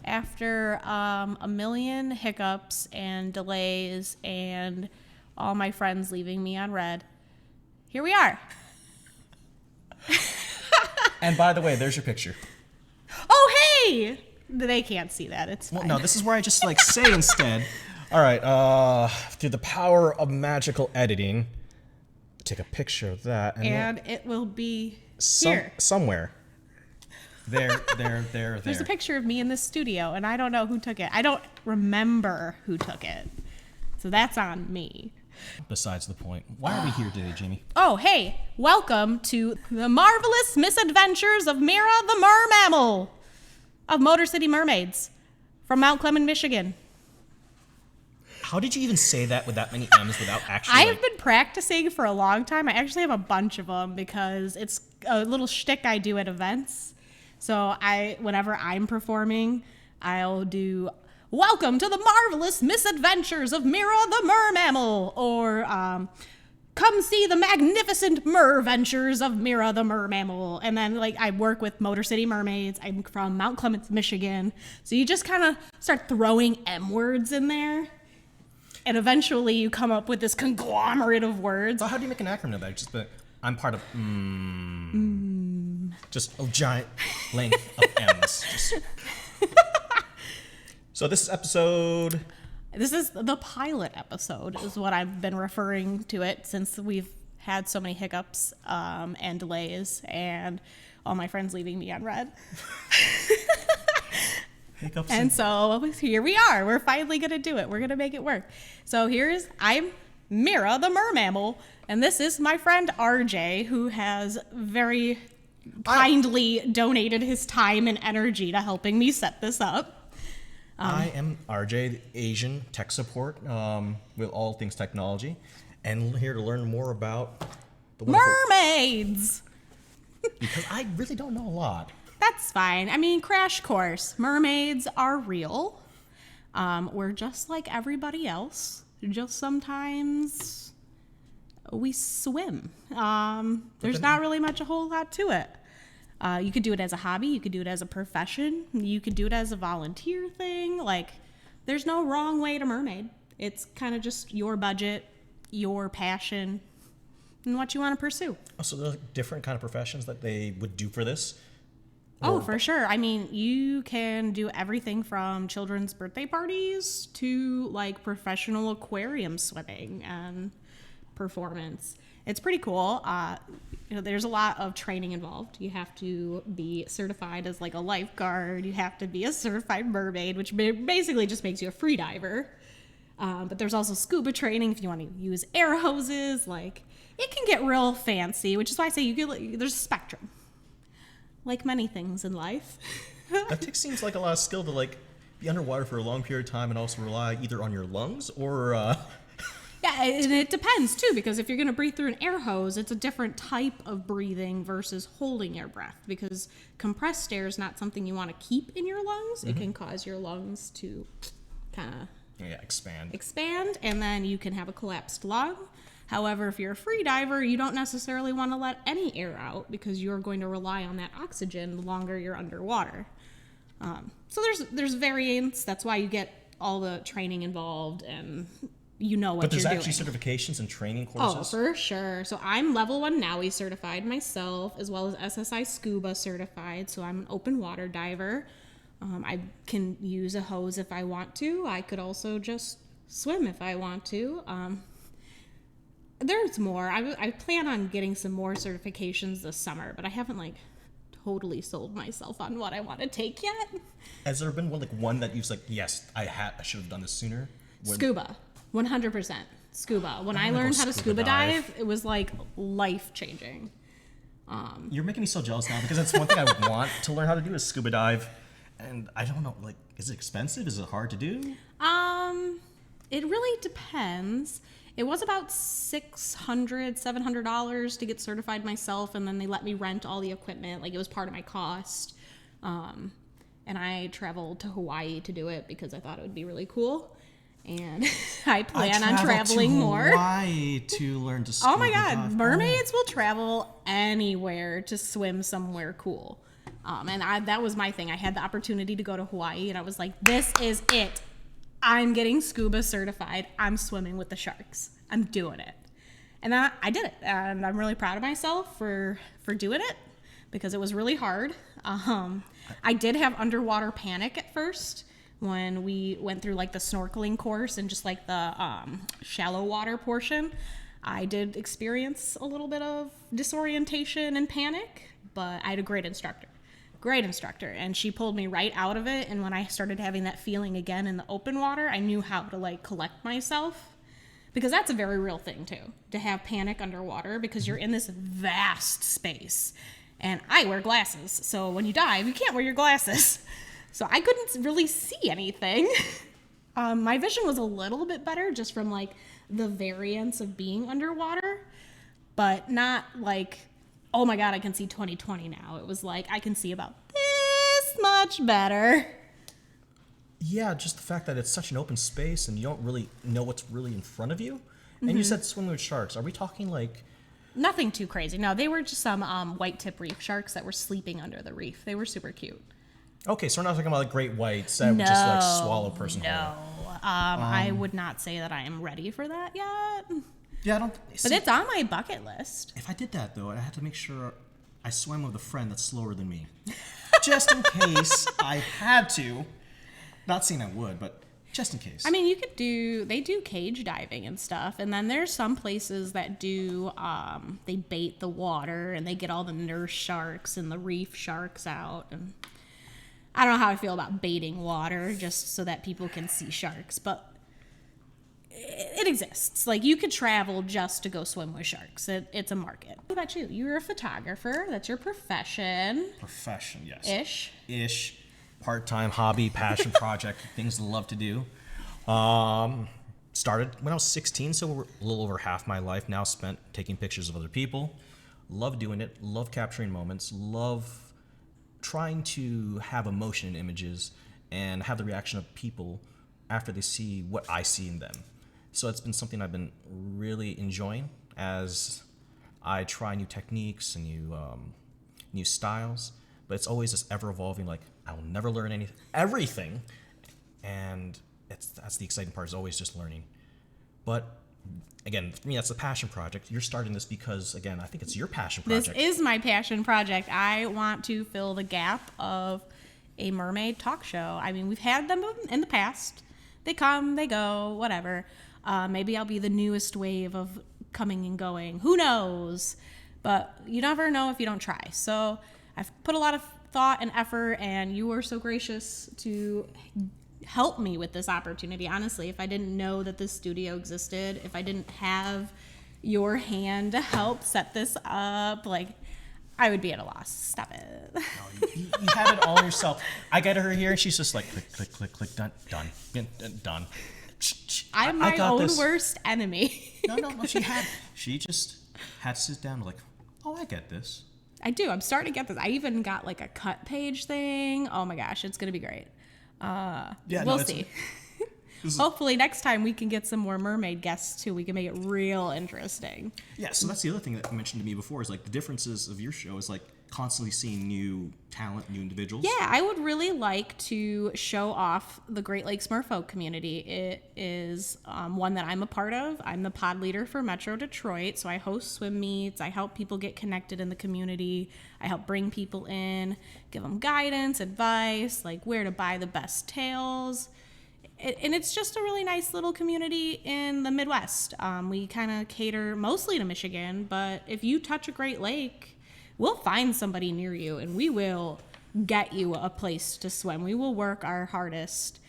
after a million hiccups and delays and all my friends leaving me on red, here we are. And by the way, there's your picture. Oh, hey! They can't see that. It's fine. Well, no, this is where I just like say instead. All right, through the power of magical editing, take a picture of that. And it will be here. Somewhere. There. There's a picture of me in this studio, and I don't know who took it. I don't remember who took it. So that's on me. Besides the point. Why are we here today, Jamie? Oh, hey. Welcome to the marvelous misadventures of Meara the MerMammal of Motor City Mermaids from Mount Clemens, Michigan. How did you even say that with that many M's without actually... I have been practicing for a long time. I actually have a bunch of them because it's a little shtick I do at events. So whenever I'm performing, I'll do, "Welcome to the marvelous misadventures of Meara the MerMammal," or "Come see the magnificent merventures of Meara the MerMammal." And then I work with Motor City Mermaids. I'm from Mount Clemens, Michigan. So you just kind of start throwing M words in there. And eventually you come up with this conglomerate of words. So how do you make an acronym of that? I'm part of just a giant length of M's. So this is the pilot episode is what I've been referring to it since we've had so many hiccups and delays and all my friends leaving me on red. Hiccups. And so here we are. We're finally going to do it. We're going to make it work. So I'm Meara the MerMammal, and this is my friend RJ, who has very kindly donated his time and energy to helping me set this up. I am RJ, the Asian tech support with all things technology, and here to learn more about the mermaids. Because I really don't know a lot. That's fine. I mean, crash course. Mermaids are real. We're just like everybody else. Just sometimes we swim. There's not really a whole lot to it. You could do it as a hobby. You could do it as a profession. You could do it as a volunteer thing. There's no wrong way to mermaid. It's kind of just your budget, your passion, and what you want to pursue. Oh, so there are different kind of professions that they would do for this? Oh, for sure. I mean, you can do everything from children's birthday parties to professional aquarium swimming and performance. It's pretty cool. There's a lot of training involved. You have to be certified as a lifeguard. You have to be a certified mermaid, which basically just makes you a free diver. But there's also scuba training if you want to use air hoses. It can get real fancy, which is why I say there's a spectrum. Like many things in life. That seems like a lot of skill to be underwater for a long period of time and also rely either on your lungs or... Yeah, and it depends too, because if you're going to breathe through an air hose, it's a different type of breathing versus holding your breath, because compressed air is not something you want to keep in your lungs. Mm-hmm. It can cause your lungs to kind of... expand, and then you can have a collapsed lung. However, if you're a free diver, you don't necessarily want to let any air out because you're going to rely on that oxygen the longer you're underwater. So there's variants. That's why you get all the training involved and you know what you're doing. But there's actually certifications and training courses? Oh, for sure. So I'm level 1 NAUI certified myself, as well as SSI Scuba certified. So I'm an open water diver. I can use a hose if I want to. I could also just swim if I want to. There's more. I plan on getting some more certifications this summer, but I haven't totally sold myself on what I want to take yet. Has there been one that you've yes, I should have done this sooner? Scuba, 100% scuba. When I learned how to scuba dive, it was life changing. You're making me so jealous now because that's one thing I would want to learn how to do is scuba dive, and I don't know. Is it expensive? Is it hard to do? It really depends. It was about $700 to get certified myself, and then they let me rent all the equipment. It was part of my cost. And I traveled to Hawaii to do it because I thought it would be really cool. And I plan on traveling more. Hawaii to learn to swim. Oh my God, mermaids will travel anywhere to swim somewhere cool. That was my thing. I had the opportunity to go to Hawaii, and I was like, this is it. I'm getting scuba certified. I'm swimming with the sharks. I'm doing it. And I did it. And I'm really proud of myself for doing it because it was really hard. I did have underwater panic at first when we went through like the snorkeling course and just like the shallow water portion. I did experience a little bit of disorientation and panic, but I had a great instructor, and she pulled me right out of it. And when I started having that feeling again in the open water, I knew how to like collect myself, because that's a very real thing too, to have panic underwater, because you're in this vast space. And I wear glasses, so when you dive, you can't wear your glasses. So I couldn't really see anything. My vision was a little bit better just from like the variance of being underwater, but not like, oh my God, I can see 20/20 now. It was like, I can see about this much better. Yeah, just the fact that it's such an open space and you don't really know what's really in front of you. And you said swim with sharks. Are we talking like... Nothing too crazy. No, they were just some white tip reef sharks that were sleeping under the reef. They were super cute. Okay, so we're not talking about like great whites that would just like swallow a person whole. I would not say that I am ready for that yet. Yeah, I don't... But it's on my bucket list. If I did that, though, I had to make sure I swam with a friend that's slower than me. Just in case I had to. Not saying I would, but just in case. I mean, they do cage diving and stuff. And then there's some places that do, they bait the water and they get all the nurse sharks and the reef sharks out. And I don't know how I feel about baiting water just so that people can see sharks, but it exists. Like, you could travel just to go swim with sharks. It's a market. What about you? You're a photographer. That's your profession. Profession, yes. Ish. Part-time hobby, passion project, things I love to do. Started when I was 16, so a little over half my life now spent taking pictures of other people. Love doing it. Love capturing moments. Love trying to have emotion in images and have the reaction of people after they see what I see in them. So it's been something I've been really enjoying as I try new techniques and new styles. But it's always this ever-evolving, like, I will never learn everything. And that's the exciting part, is always just learning. But, again, for me, that's the passion project. You're starting this because, again, I think it's your passion project. This is my passion project. I want to fill the gap of a mermaid talk show. I mean, we've had them in the past. They come, they go, whatever. Maybe I'll be the newest wave of coming and going. Who knows? But you never know if you don't try. So I've put a lot of thought and effort, and you were so gracious to help me with this opportunity. Honestly, if I didn't know that this studio existed, if I didn't have your hand to help set this up, like, I would be at a loss. Stop it. No, you have it all yourself. I get her here, and she's just like, click, done. I'm my own worst enemy. No, she just had to sit down and like, oh, I get this. I do. I'm starting to get this. I even got like a cut page thing. Oh my gosh, it's going to be great. We'll see. Hopefully next time we can get some more mermaid guests too. We can make it real interesting. Yeah, so that's the other thing that you mentioned to me before, is like the differences of your show is like constantly seeing new talent, new individuals. Yeah, I would really like to show off the Great Lakes Merfolk community. It is one that I'm a part of. I'm the pod leader for Metro Detroit, so I host swim meets. I help people get connected in the community. I help bring people in, give them guidance, advice, like where to buy the best tails. And it's just a really nice little community in the Midwest. We kind of cater mostly to Michigan, but if you touch a Great Lake, we'll find somebody near you, and we will get you a place to swim. We will work our hardest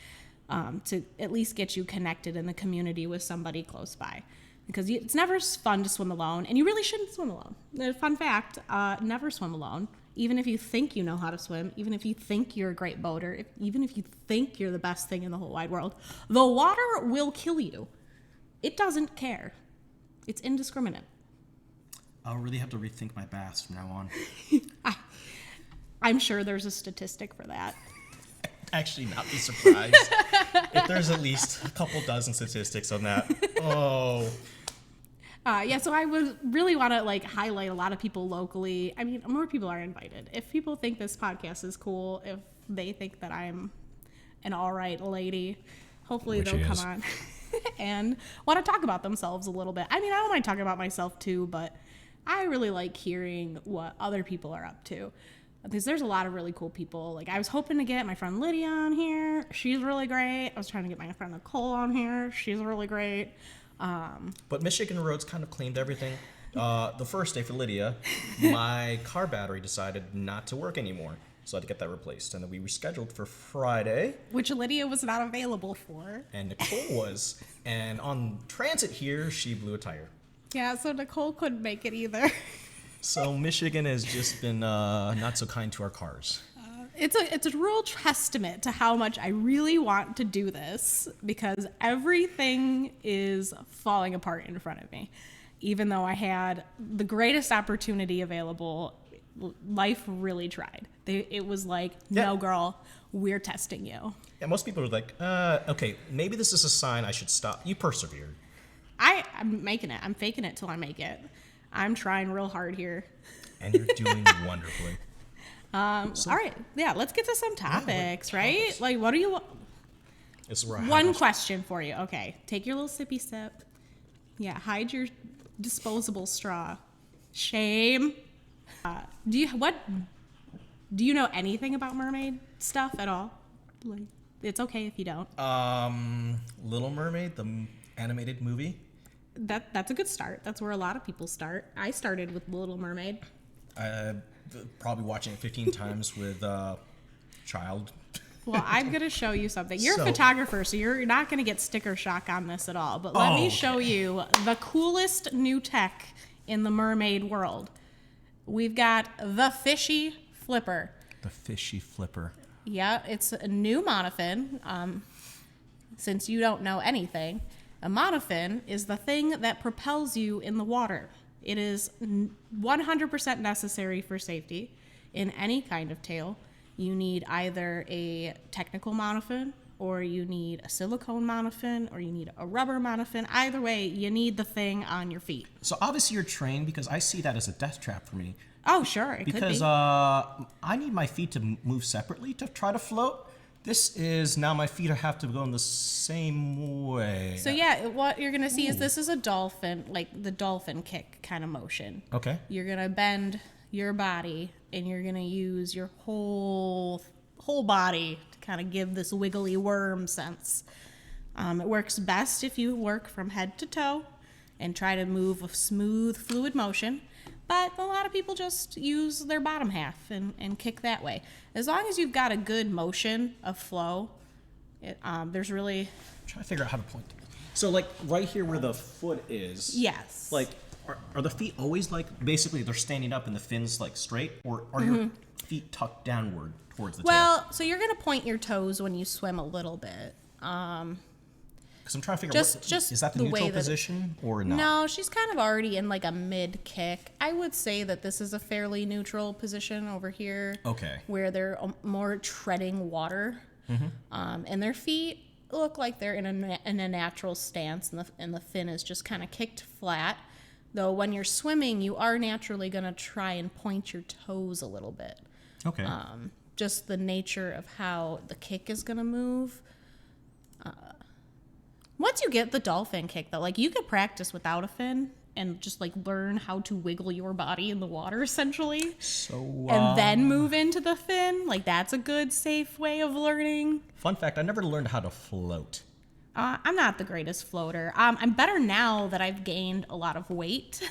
to at least get you connected in the community with somebody close by, because it's never fun to swim alone, and you really shouldn't swim alone. Fun fact, never swim alone. Even if you think you know how to swim, even if you think you're a great boater, even if you think you're the best thing in the whole wide world, the water will kill you. It doesn't care. It's indiscriminate. I'll really have to rethink my baths from now on. I'm sure there's a statistic for that. Actually, not be surprised if there's at least a couple dozen statistics on that. Oh. Yeah, so I would really want to like highlight a lot of people locally. I mean, more people are invited. If people think this podcast is cool, if they think that I'm an all right lady, hopefully Which they'll he come is. on and want to talk about themselves a little bit. I mean, I don't mind talking about myself too, but I really like hearing what other people are up to. Because there's a lot of really cool people. Like, I was hoping to get my friend Lydia on here. She's really great. I was trying to get my friend Nicole on here. She's really great. But Michigan Roads kind of claimed everything. The first day for Lydia, my car battery decided not to work anymore. So I had to get that replaced. And then we rescheduled for Friday. Which Lydia was not available for. And Nicole was. And on transit here, she blew a tire. Yeah, so Nicole couldn't make it either. So Michigan has just been not so kind to our cars. It's a real testament to how much I really want to do this, because everything is falling apart in front of me. Even though I had the greatest opportunity available, life really tried. It was like, no, girl, we're testing you. Yeah, most people are like, okay, maybe this is a sign I should stop. You persevered. I'm making it. I'm faking it till I make it. I'm trying real hard here. And you're doing wonderfully. All right. Yeah, let's get to some topics, right? topics. Like, what do you... This is where I One question for you. Okay. Take your little sippy sip. Yeah, hide your disposable straw. Shame. Do you know anything about mermaid stuff at all? Like, it's okay if you don't. Little Mermaid, the animated movie. That's a good start. That's where a lot of people start. I started with Little Mermaid. Probably watching it 15 times with child. Well, I'm going to show you something. You're a photographer, so you're not going to get sticker shock on this at all. But let me show you the coolest new tech in the mermaid world. We've got the fishy flipper. The fishy flipper. Yeah, it's a new monofin. Since you don't know anything, a monofin is the thing that propels you in the water. It is 100% necessary for safety in any kind of tail. You need either a technical monofin, or you need a silicone monofin, or you need a rubber monofin. Either way, you need the thing on your feet. So obviously you're trained, because I see that as a death trap for me. Oh, sure, it Because could be. I need my feet to move separately to try to float. This is now my feet have to go in the same way. So yeah, what you're gonna see is this is a dolphin, like the dolphin kick kind of motion. Okay. You're gonna bend your body, and you're gonna use your whole body to kind of give this wiggly worm sense. It works best if you work from head to toe and try to move a smooth, fluid motion. But a lot of people just use their bottom half and kick that way. As long as you've got a good motion of flow, there's really... I'm trying to figure out how to point. So like right here where the foot is. Yes. Like are the feet always like basically they're standing up and the fins like straight, or are your feet tucked downward towards the tail? Well, so you're gonna point your toes when you swim a little bit. Because I'm trying to figure just out is that the the way neutral that position or not? No, she's kind of already in like a mid kick. I would say that this is a fairly neutral position over here. Okay. Where they're more treading water, and their feet look like they're in a natural stance, and the fin is just kind of kicked flat. Though when you're swimming, you are naturally gonna try and point your toes a little bit. Okay. Just the nature of how the kick is gonna move. Once you get the dolphin kick, though, like you could practice without a fin and just like learn how to wiggle your body in the water, essentially. So And then move into the fin. Like that's a good, safe way of learning. fun fact, I never learned how to float. I'm not the greatest floater. I'm better now that I've gained a lot of weight.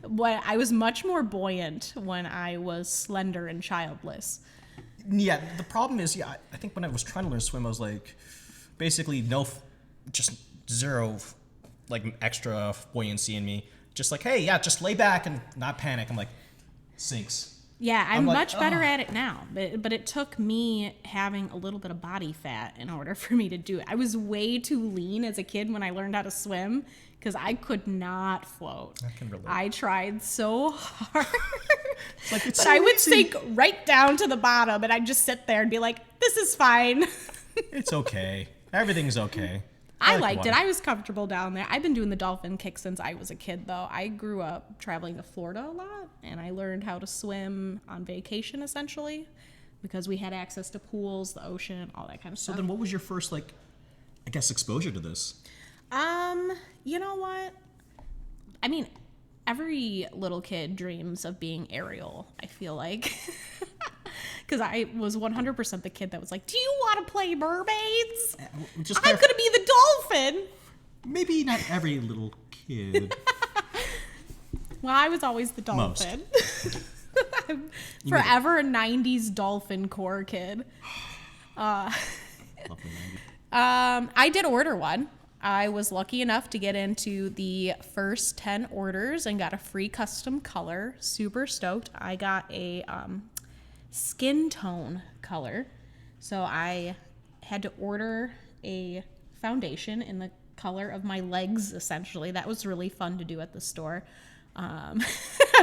But I was much more buoyant when I was slender and childless. Yeah, the problem is, I think when I was trying to learn to swim, I was like, basically just zero, like extra buoyancy in me. Just like, hey, just lay back and not panic. I'm like, sinks. Yeah, I'm like, much better at it now, but it took me having a little bit of body fat in order for me to do it. I was way too lean as a kid when I learned how to swim because I could not float. I can relate. I tried so hard. Like, it's But so I would easy. sink right down to the bottom, and I'd just sit there and be like, this is fine. It's okay. Everything's okay. I like liked it. water. I was comfortable down there. I've been doing the dolphin kick since I was a kid, though. I grew up traveling to Florida a lot, and I learned how to swim on vacation, essentially, because we had access to pools, the ocean, all that kind of So stuff. then what was your first, like, I guess, exposure to this? You know what? I mean, every little kid dreams of being Ariel, I feel like. Because I was 100% the kid that was like, do you want to play mermaids? Just I'm going to be the dolphin. maybe not every little kid. Well, I was always the dolphin. I'm forever a 90s dolphin core kid. Love the 90s. I did order one. I was lucky enough to get into the first 10 orders and got a free custom color. Super stoked. I got a skin tone color. So I had to order a foundation in the color of my legs, essentially. That was really fun to do at the store. I'm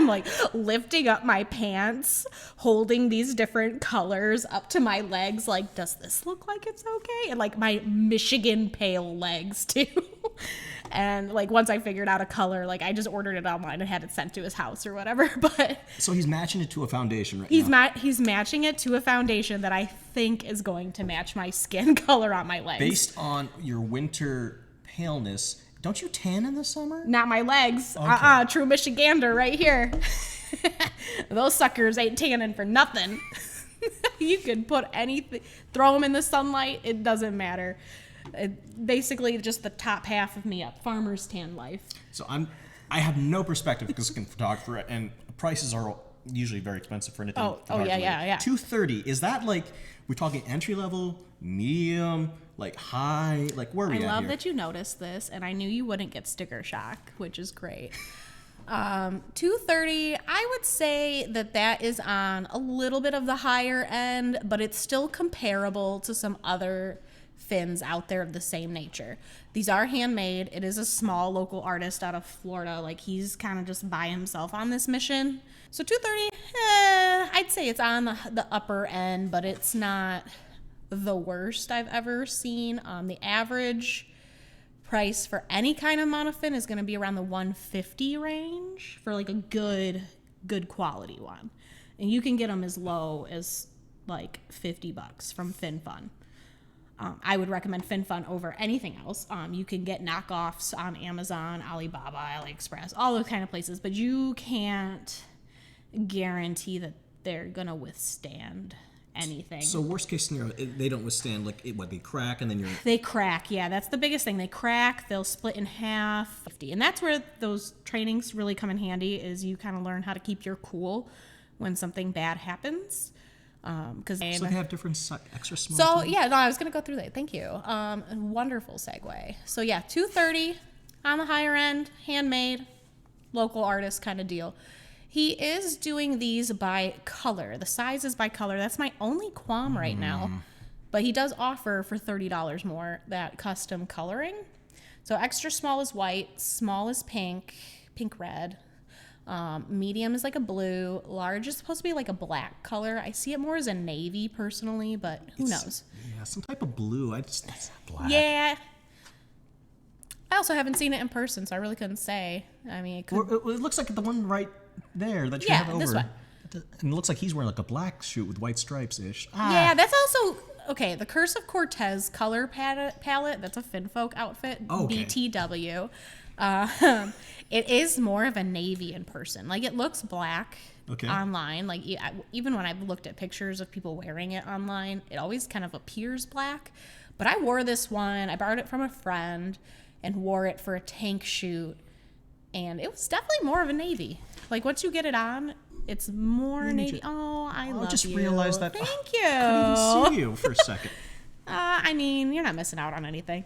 like lifting up my pants, holding these different colors up to my legs. Like, does this look like it's okay? And like my Michigan pale legs too. And like once I figured out a color, like I just ordered it online and had it sent to his house or whatever. But So he's matching it to a foundation right now. he's matching it to a foundation that I think is going to match my skin color on my legs. Based on your winter paleness, don't you tan in the summer? Not my legs. Okay. True Michigander right here. Those suckers ain't tanning for nothing. You could put anything, throw them in the sunlight, it doesn't matter. Basically, just the top half of me up. Farmer's tan life. So I have no perspective because I'm a photographer, and prices are usually very expensive for anything. Yeah. $230. Is that like we're talking entry level, medium, like high? Like where are we I at love here? that you noticed this, and I knew you wouldn't get sticker shock, which is great. $230, I would say that is on a little bit of the higher end, but it's still comparable to some other fins out there of the same nature. These are handmade. It is a small local artist out of Florida. Like, he's kind of just by himself on this mission. So $230, I'd say it's on the upper end, but it's not the worst I've ever seen. The average price for any kind of monofin is going to be around the $150 range for like a good quality one. And you can get them as low as like $50 from FinFun. I would recommend FinFun over anything else. You can get knockoffs on Amazon, Alibaba, AliExpress, all those kind of places, but you can't guarantee that they're gonna withstand anything. So worst case scenario, they don't withstand, like they crack, and then They crack, yeah, that's the biggest thing. They crack, they'll split in half, and that's where those trainings really come in handy, is you kind of learn how to keep your cool when something bad happens. So they have different extra small. So yeah, no, I was gonna go through that. Thank you. Wonderful segue. So yeah, $230 on the higher end, handmade, local artist kind of deal. He is doing these by color. The size is by color. That's my only qualm right now. But he does offer for $30 more that custom coloring. So extra small is white, small is pink red. Medium is like a blue. Large is supposed to be like a black color. I see it more as a navy personally, but who knows? Yeah, some type of blue. It's black. Yeah. I also haven't seen it in person, so I really couldn't say. I mean, It looks like the one right there that you have over. this one. And it looks like he's wearing like a black suit with white stripes ish. Yeah, that's also okay. The Curse of Cortez color palette. That's a Finfolk outfit. Okay. BTW. It is more of a navy in person. Like, it looks black online. Like, even when I've looked at pictures of people wearing it online, it always kind of appears black. But I wore this one. I borrowed it from a friend and wore it for a tank shoot, and it was definitely more of a navy. Like, once you get it on, it's more navy. Oh, I love you. I just realized that. Thank you. I couldn't even see you for a second. I mean, you're not missing out on anything.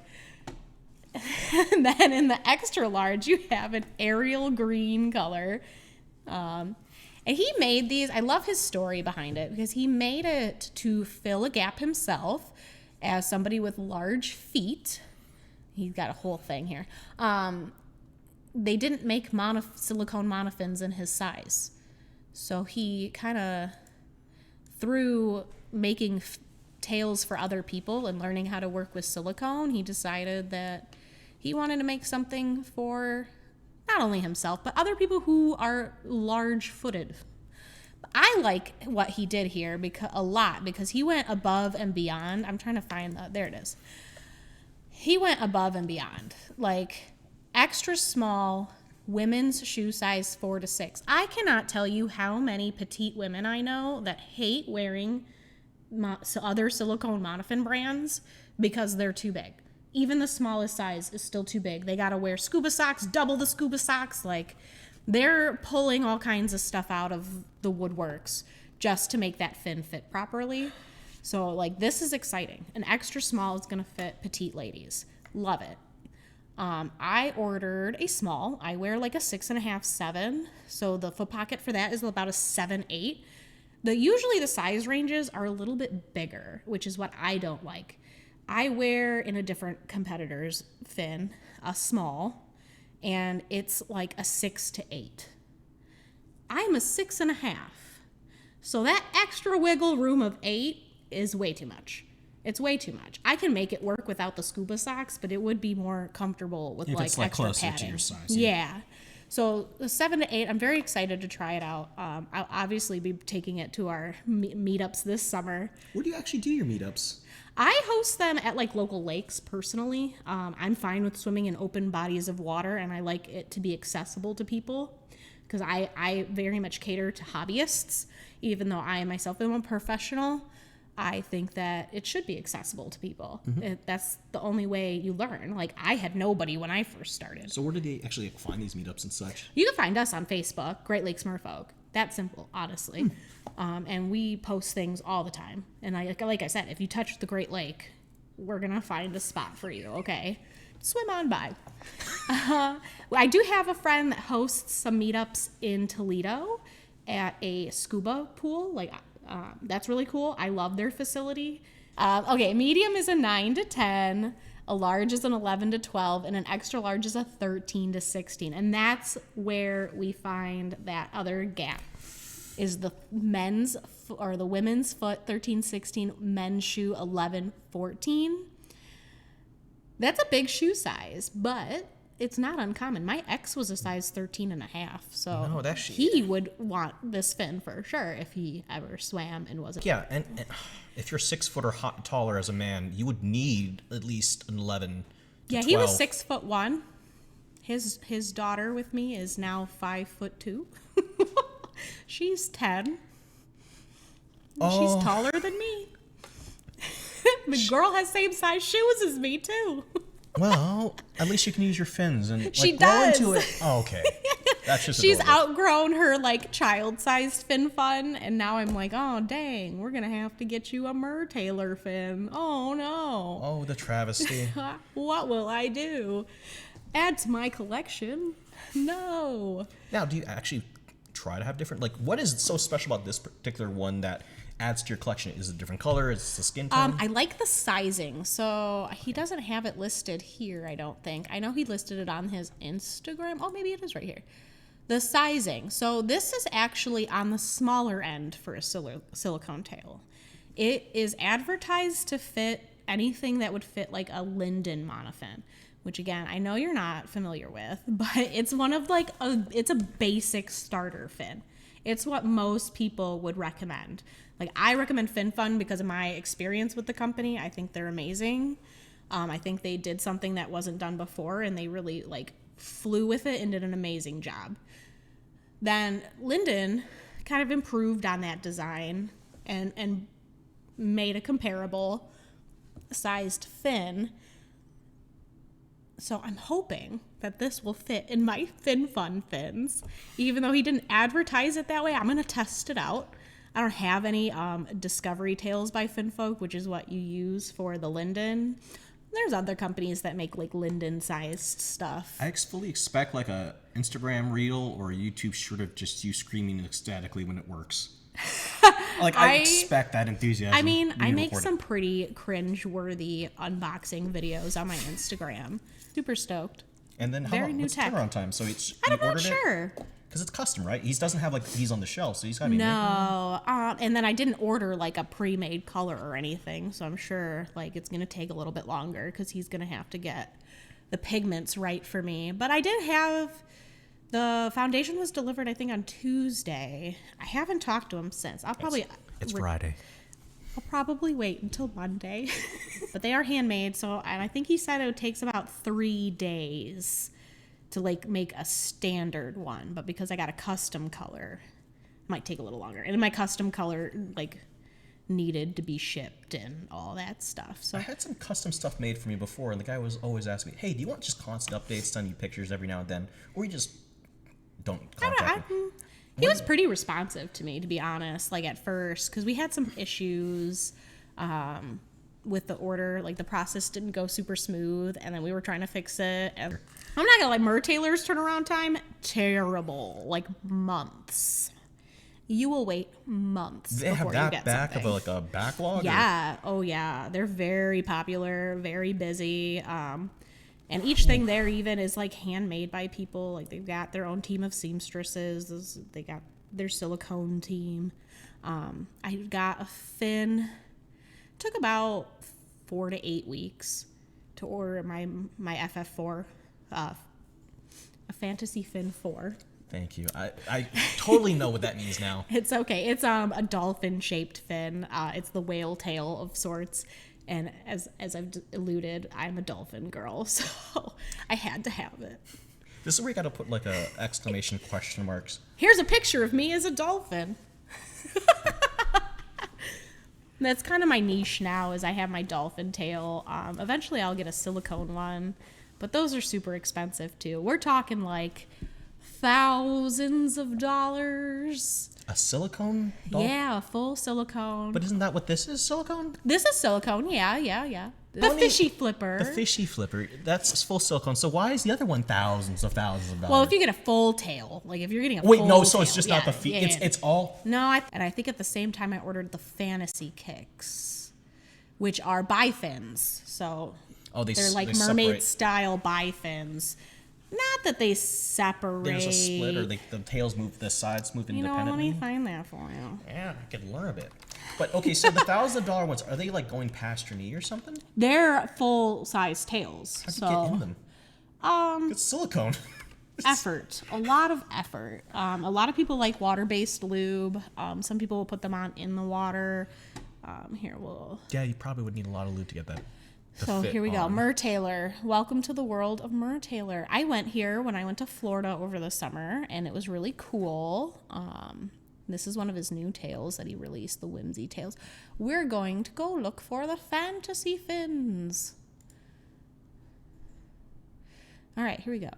And then in the extra large, you have an Ariel green color. And he made these. I love his story behind it, because he made it to fill a gap himself as somebody with large feet. He's got a whole thing here. They didn't make silicone monofins in his size. So he kind of, through making tails for other people and learning how to work with silicone, he decided that he wanted to make something for not only himself, but other people who are large-footed. I like what he did here because he went above and beyond. I'm trying to find there it is. He went above and beyond. Like, extra small women's shoe size 4 to 6. I cannot tell you how many petite women I know that hate wearing other silicone monofin brands because they're too big. Even the smallest size is still too big. They gotta wear scuba socks, double the scuba socks. Like, they're pulling all kinds of stuff out of the woodworks just to make that fin fit properly. So, like, this is exciting. An extra small is gonna fit petite ladies. Love it. I ordered a small. I wear like a 6.5, 7. So the foot pocket for that is about a 7, 8. Usually the size ranges are a little bit bigger, which is what I don't like. I wear in a different competitor's fin a small, and it's like a 6 to 8. I'm a 6.5. So that extra wiggle room of 8 is way too much. It's way too much. I can make it work without the scuba socks, but it would be more comfortable with if like it's like extra closer padding. to your size. Yeah. So the 7 to 8, I'm very excited to try it out. I'll obviously be taking it to our meetups this summer. Where do you actually do your meetups? I host them at like local lakes personally. I'm fine with swimming in open bodies of water, and I like it to be accessible to people because I very much cater to hobbyists. Even though I myself am a professional, I think that it should be accessible to people. That's the only way you learn. Like, I had nobody when I first started. So where did they actually find these meetups and such? You can find us on Facebook, Great Lakes Merfolk. That simple, honestly. And we post things all the time. And like I said, if you touch the Great Lake, we're going to find a spot for you, okay? Swim on by. I do have a friend that hosts some meetups in Toledo at a scuba pool. That's really cool. I love their facility. Okay, medium is a 9 to 10, a large is an 11 to 12, and an extra large is a 13 to 16. And that's where we find that other gap is the men's or the women's foot 13, 16, men's shoe 11, 14. That's a big shoe size, but it's not uncommon. My ex was a size 13.5, so he would want this fin for sure if he ever swam and wasn't. Yeah, and if you're 6 foot or taller as a man, you would need at least an 11 to 12. He was 6'1". His daughter with me is now 5'2". She's 10. She's taller than me. The girl has same size shoes as me too. Well, at least you can use your fins and she grow does. into it. Oh, okay. That's just She's adorable. outgrown her like child-sized fin fun, and now I'm like, oh dang, we're gonna have to get you a Taylor fin. Oh no. Oh, the travesty. What will I do? Add to my collection? No. Now, do you actually try to have different, like, what is so special about this particular one that adds to your collection? Is it a different color? Is it the skin tone? I like the sizing. So he doesn't have it listed here, I don't think. I know he listed it on his Instagram. Oh, maybe it is right here. The sizing. So this is actually on the smaller end for a silicone tail. It is advertised to fit anything that would fit like a Linden monofin, which again, I know you're not familiar with, but it's one of like it's a basic starter fin. It's what most people would recommend. Like, I recommend FinFun because of my experience with the company. I think they're amazing. I think they did something that wasn't done before, and they really like flew with it and did an amazing job. Then Linden kind of improved on that design and made a comparable sized fin. So I'm hoping that this will fit in my FinFun fins. Even though he didn't advertise it that way, I'm going to test it out. I don't have any Discovery Tails by Finfolk, which is what you use for the Linden. There's other companies that make like Linden-sized stuff. I fully expect like a Instagram reel or a YouTube short of just you screaming ecstatically when it works. Like, I expect that enthusiasm. I mean, I make some pretty cringe-worthy unboxing videos on my Instagram. Super stoked. And then Very new what's the tech. turnaround time? So it's I'm not sure. Because it's custom, right? He doesn't have like these on the shelf, so he's got to be making them. No, and then I didn't order like a pre-made color or anything, so I'm sure like it's gonna take a little bit longer because he's gonna have to get the pigments right for me. But I did have the foundation was delivered, I think, on Tuesday. I haven't talked to him since. It's Friday. I'll probably wait until Monday. But they are handmade, and I think he said it takes about 3 days to like make a standard one. But because I got a custom color, it might take a little longer. And my custom color like needed to be shipped and all that stuff. So I had some custom stuff made for me before, and the guy was always asking me, "Hey, do you want just constant updates, send you pictures every now and then, or you just don't contact me?" He was pretty responsive to me, to be honest, like at first, because we had some issues with the order. Like the process didn't go super smooth, and then we were trying to fix it. And I'm not gonna lie, Taylor's turnaround time, terrible, like months. You will wait months They before have you get that back something. of like a backlog? Yeah. Oh, yeah. They're very popular, very busy. And each thing there even is like handmade by people. Like they've got their own team of seamstresses. They got their silicone team. I got a fin. Took about 4 to 8 weeks to order my FF4, a Fantasy Fin 4. Thank you. I totally know what that means now. It's okay. It's a dolphin-shaped fin. It's the whale tail of sorts. And as I've alluded, I'm a dolphin girl, so I had to have it. This is where you got to put like a exclamation question marks. Here's a picture of me as a dolphin. That's kind of my niche now, is I have my dolphin tail. Eventually I'll get a silicone one, but those are super expensive too. We're talking like thousands of dollars. A silicone dolphin? Yeah, full silicone. But isn't that what this is, silicone? This is silicone, yeah. The fishy flipper. The fishy flipper, that's full silicone. So why is the other one thousands of dollars? Well, if you get a full tail, like if you're getting a Wait, full no, so tail, it's just not the feet. It's all. No, and I think at the same time I ordered the fantasy kicks, which are bifins. So they're like mermaid style bifins. Not that they separate. There's a split, or the tails move, the sides move independently. Let me find that for you. Yeah, I could learn a bit. But okay, so the $1,000 ones, are they like going past your knee or something? They're full size tails. How'd you get in them? It's silicone. Effort, a lot of effort. A lot of people like water-based lube. Some people will put them on in the water. Yeah, you probably would need a lot of lube to get that. So here we go. Mer Taylor. Welcome to the world of Mer Taylor. I went here when I went to Florida over the summer, and it was really cool. This is one of his new tails that he released, the Whimsy tails. We're going to go look for the fantasy fins. All right, here we go.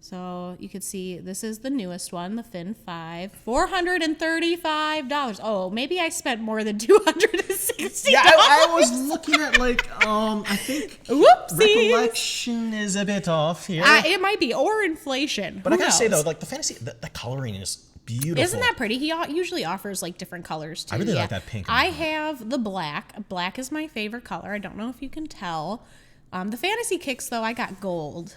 So you can see this is the newest one, the Fin 5, $435. Oh, maybe I spent more than $260. Yeah, I was looking at like I think Whoopsies. Recollection is a bit off here. It might be, or inflation. But I gotta say though, like the fantasy, the coloring is beautiful. Isn't that pretty? He usually offers like different colors too. I really like that pink. I have the black. Black is my favorite color. I don't know if you can tell. The fantasy kicks though, I got gold.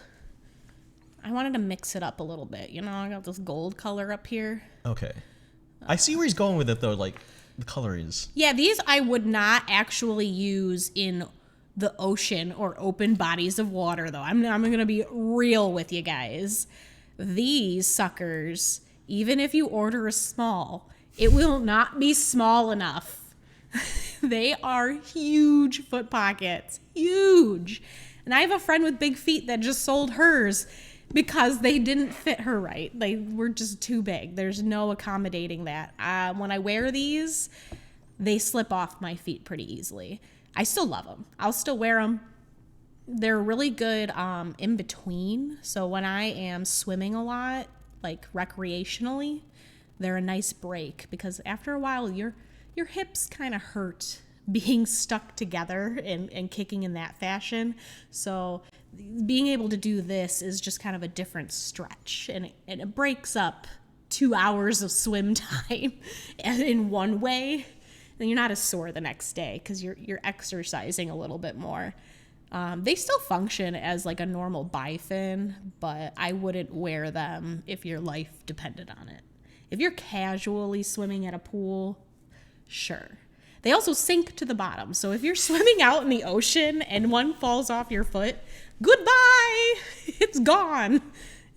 I wanted to mix it up a little bit. You know, I got this gold color up here. Okay. I see where he's going with it though, like the color is. Yeah, these I would not actually use in the ocean or open bodies of water though. I'm going to be real with you guys. These suckers, even if you order a small, it will not be small enough. They are huge foot pockets. Huge. And I have a friend with big feet that just sold hers because they didn't fit her right. They were just too big. There's no accommodating that. When I wear these, they slip off my feet pretty easily. I still love them. I'll still wear them. They're really good in between. So when I am swimming a lot, like recreationally, they're a nice break because after a while your hips kind of hurt being stuck together and kicking in that fashion. So being able to do this is just kind of a different stretch, and it breaks up 2 hours of swim time in one way. Then you're not as sore the next day because you're exercising a little bit more. They still function as like a normal bifin, but I wouldn't wear them if your life depended on it. If you're casually swimming at a pool, sure. They also sink to the bottom. So if you're swimming out in the ocean and one falls off your foot, goodbye. It's gone.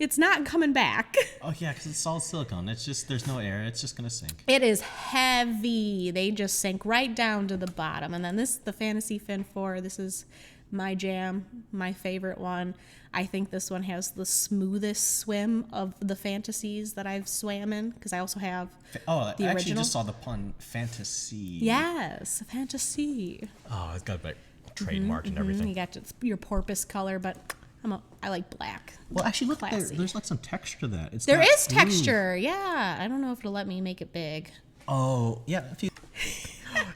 It's not coming back. Oh, yeah, because it's solid silicone. It's just, there's no air. It's just going to sink. It is heavy. They just sink right down to the bottom. And then the Fantasy Fin 4. This is my jam, my favorite one. I think this one has the smoothest swim of the fantasies that I've swam in, because I also have I the actually original. just saw the pun fantasy. Yes, fantasy. Oh, it's got like trademarked and everything. You got your porpoise color, but I like black. Well, actually, look, Classy. there's like some texture to that. It's There not is smooth. texture, yeah. I don't know if it'll let me make it big. Oh, yeah.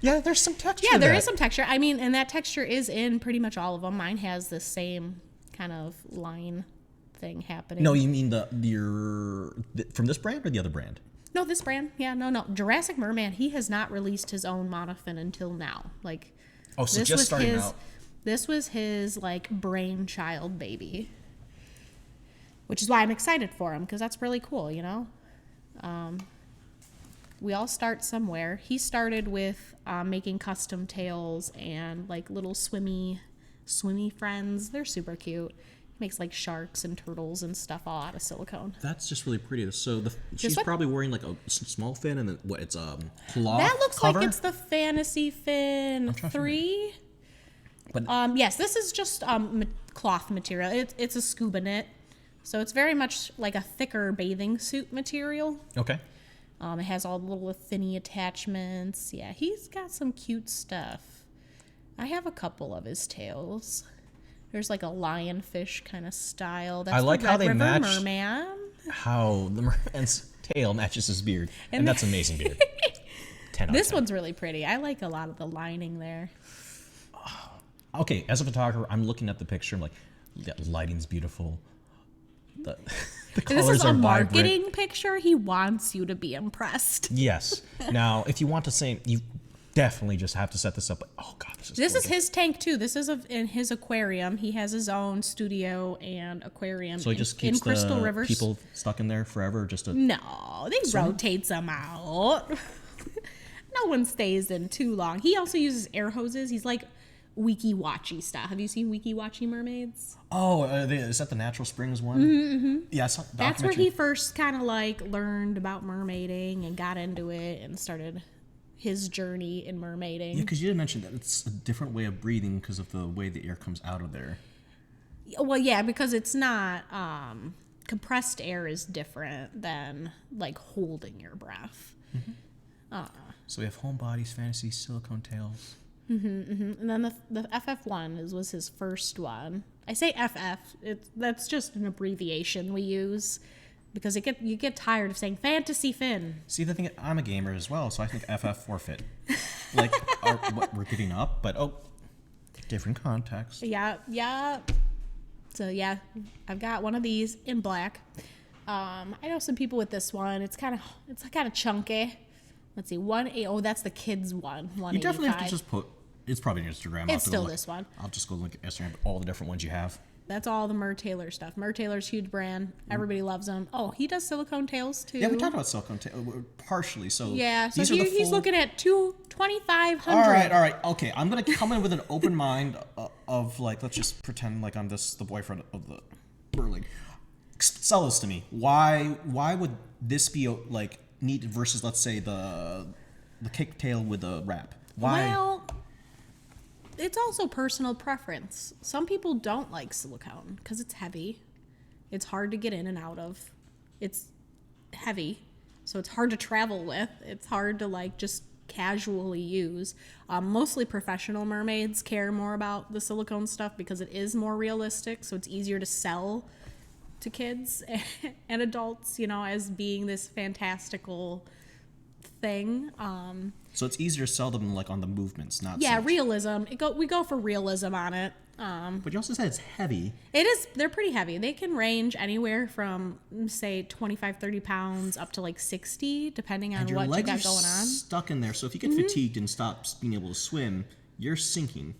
Yeah, there's some texture. Yeah, there to is that. some texture. I mean, and that texture is in pretty much all of them. Mine has the same kind of line thing happening. No, you mean from this brand or the other brand? No, this brand. Yeah, no. Jurassic Merman, he has not released his own monofin until now. Like, Oh, so just starting out. This was his like brainchild baby, which is why I'm excited for him, because that's really cool, you know. We all start somewhere. He started with making custom tails and like little swimmy friends. They're super cute. He makes like sharks and turtles and stuff all out of silicone. That's just really pretty. So she's what? probably wearing like a small fin, and then what? It's cloth. That looks cover? like it's the Fantasy Fin trying to 3. But Yes, this is just cloth material. It's a scuba knit, so it's very much like a thicker bathing suit material. okay. It has all the little thinny attachments. Yeah, he's got some cute stuff. I have a couple of his tails. There's like a lionfish kind of style. That's I like the how Red they River match- Merman. How the merman's tail matches his beard, and that's amazing beard. 10 out of This 10. one's really pretty. I like a lot of the lining there. Okay, as a photographer, I'm looking at the picture. I'm like, yeah, lighting's beautiful. The And colors this is are a vibrant. marketing picture. He wants you to be impressed. Yes. Now, if you want to say, you definitely just have to set this up. Like, oh God, this is. This is gorgeous. his tank too. This is in his aquarium. He has his own studio and aquarium So he just keeps in Crystal the Rivers. people stuck in there forever. Just to. No, they rotate them out. No one stays in too long. He also uses air hoses. He's like wiki-watchy style. Have you seen wiki-watchy mermaids? Oh, is that the Natural Springs one? Yeah, I saw the That's where documentary. he first kind of like learned about mermaiding and got into it and started his journey in mermaiding. Yeah, because you did mention that it's a different way of breathing because of the way the air comes out of there. Well, yeah, because it's not compressed air is different than like holding your breath. So we have home bodies, fantasy, silicone tails. And then the FF1 was his first one. I say FF. That's just an abbreviation we use because you get tired of saying Fantasy Fin. See, the thing, I'm a gamer as well, so I think FF forfeit. Like, we're giving up, but different context. Yeah. So yeah, I've got one of these in black. I know some people with this one. It's kind of chunky. Let's see, that's the kids one. You definitely have to 185. just put. It's probably on Instagram. I'll have It's to go still look. this one. I'll just go look at Instagram, all the different ones you have. That's all the Mer Taylor stuff. Mer Taylor's huge brand. Everybody loves them. Oh, he does silicone tails too. Yeah, we talked about silicone tail partially. So Yeah, so these are the he's full- looking at 2,500. All right. Okay, I'm gonna come in with an open mind of like, let's just pretend like I'm the boyfriend of the Burling. Sell this to me. Why would this be like neat versus, let's say, the kick tail with the wrap? Why? Well, it's also personal preference. Some people don't like silicone because it's heavy. It's hard to get in and out of. It's heavy, so it's hard to travel with. It's hard to like just casually use. Mostly professional mermaids care more about the silicone stuff because it is more realistic, so it's easier to sell to kids and adults, as being this fantastical thing. So it's easier to sell them like on the movements, not Yeah, such. realism. We go for realism on it. But you also said it's heavy. It is. They're pretty heavy. They can range anywhere from say 25, 30 pounds up to like 60, depending on And your what you legs got are going on. stuck in there. So if you get fatigued and stop being able to swim, you're sinking.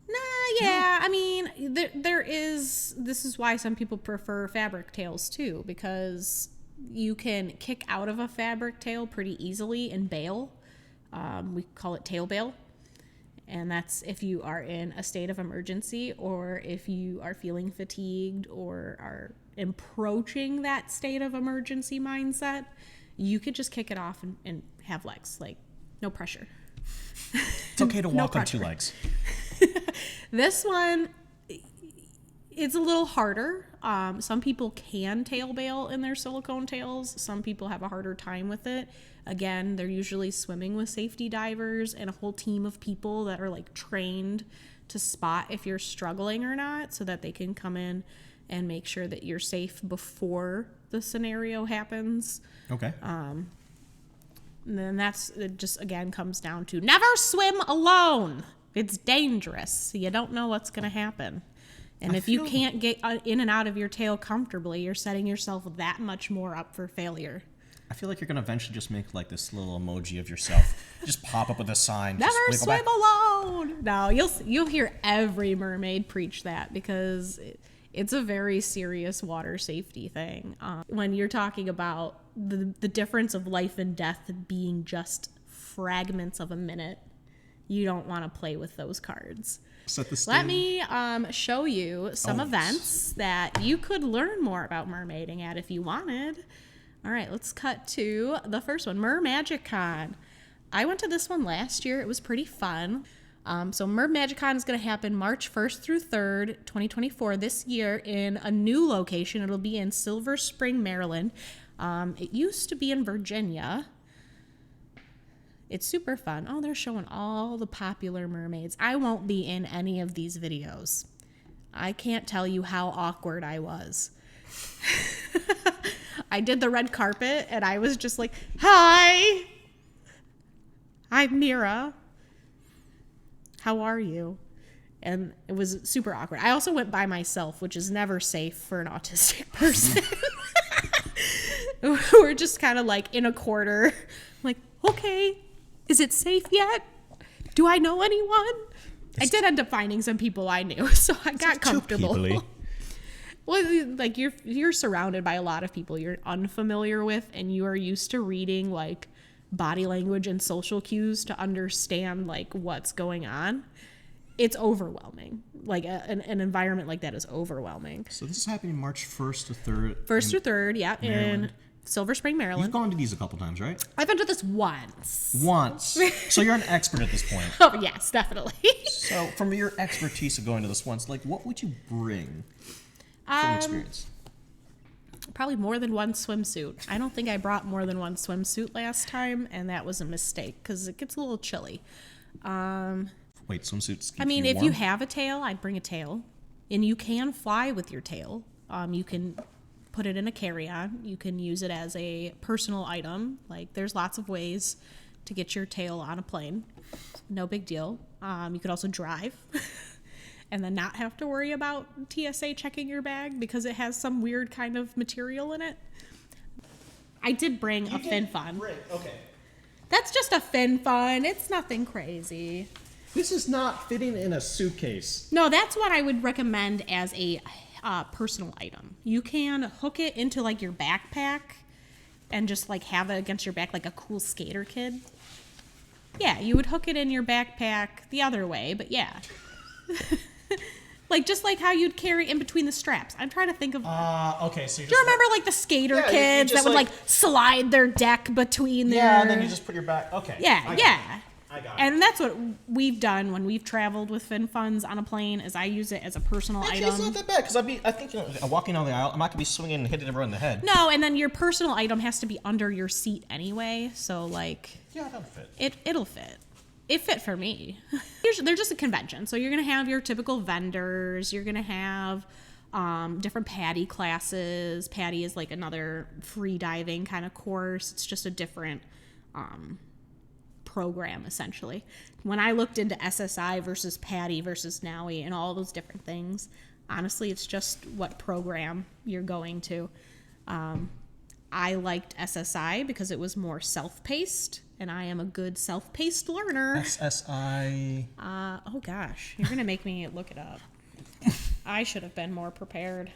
Nah, Yeah, I mean, this is why some people prefer fabric tails too, because you can kick out of a fabric tail pretty easily and bail. We call it tail bail. And that's if you are in a state of emergency, or if you are feeling fatigued or are approaching that state of emergency mindset, you could just kick it off and have legs. Like, no pressure. It's okay to walk on two legs. This one, it's a little harder. Some people can tail bail in their silicone tails. Some people have a harder time with it. Again, they're usually swimming with safety divers and a whole team of people that are like trained to spot if you're struggling or not, so that they can come in and make sure that you're safe before the scenario happens. Okay. And then it just again comes down to never swim alone. It's dangerous. You don't know what's going to happen. And if you can't get in and out of your tail comfortably, you're setting yourself that much more up for failure. I feel like you're gonna eventually just make like this little emoji of yourself, just pop up with a sign. Never just swim alone. No, you'll hear every mermaid preach that, because it's a very serious water safety thing. When you're talking about the difference of life and death being just fragments of a minute, you don't want to play with those cards. Set the stage. Let me show you some events that you could learn more about mermaiding at if you wanted. All right, let's cut to the first one, MerMagicCon. I went to this one last year. It was pretty fun. So MerMagicCon is going to happen March 1st through 3rd, 2024, this year in a new location. It'll be in Silver Spring, Maryland. It used to be in Virginia. It's super fun. Oh, they're showing all the popular mermaids. I won't be in any of these videos. I can't tell you how awkward I was. I did the red carpet and I was just like, hi, I'm Meara. How are you? And it was super awkward. I also went by myself, which is never safe for an autistic person. We're just kind of like in a corner, like, okay, is it safe yet? Do I know anyone? I did end up finding some people I knew, so I got comfortable. Well, like you're surrounded by a lot of people you're unfamiliar with, and you are used to reading like body language and social cues to understand like what's going on. It's overwhelming. Like an environment like that is overwhelming. So this is happening March 1st to 3rd. 1st to 3rd, yeah, Maryland. in Silver Spring, Maryland. You've gone to these a couple times, right? I've been to this once. So you're an expert at this point. Oh, yes, definitely. So from your expertise of going to this once, like what would you bring from experience? Probably more than one swimsuit. I don't think I brought more than one swimsuit last time, and that was a mistake because it gets a little chilly. Wait, swimsuits keep I mean, you if warm? you have a tail, I'd bring a tail. And you can fly with your tail. You can put it in a carry-on. You can use it as a personal item. Like, there's lots of ways to get your tail on a plane. No big deal. You could also drive and then not have to worry about TSA checking your bag because it has some weird kind of material in it. I did bring a fin fun. Okay. That's just a fin fun. It's nothing crazy. This is not fitting in a suitcase. No, that's what I would recommend as a personal item. You can hook it into like your backpack and just like have it against your back like a cool skater kid. Yeah, you would hook it in your backpack the other way, but yeah. Like just like how you'd carry in between the straps. I'm trying to think of. Okay, so Do you remember like the skater Yeah, you kids just, that would like slide their deck between their? Yeah, and then you just put your back. Okay. Yeah, I got it. And that's what we've done when we've traveled with fin funds on a plane. Is I use it as a personal Actually, item. it's not that bad because I think walking down the aisle, I'm not gonna be swinging and hitting everyone in the head. No, and then your personal item has to be under your seat anyway. So like, Yeah, that'll fit. it'll fit. It fit for me. They're just a convention. So you're going to have your typical vendors. You're going to have different PADI classes. PADI is like another free diving kind of course. It's just a different program, essentially. When I looked into SSI versus PADI versus NAUI and all those different things, honestly, it's just what program you're going to. I liked SSI because it was more self-paced, and I am a good self-paced learner. SSI. Oh gosh, you're gonna make me look it up. I should have been more prepared.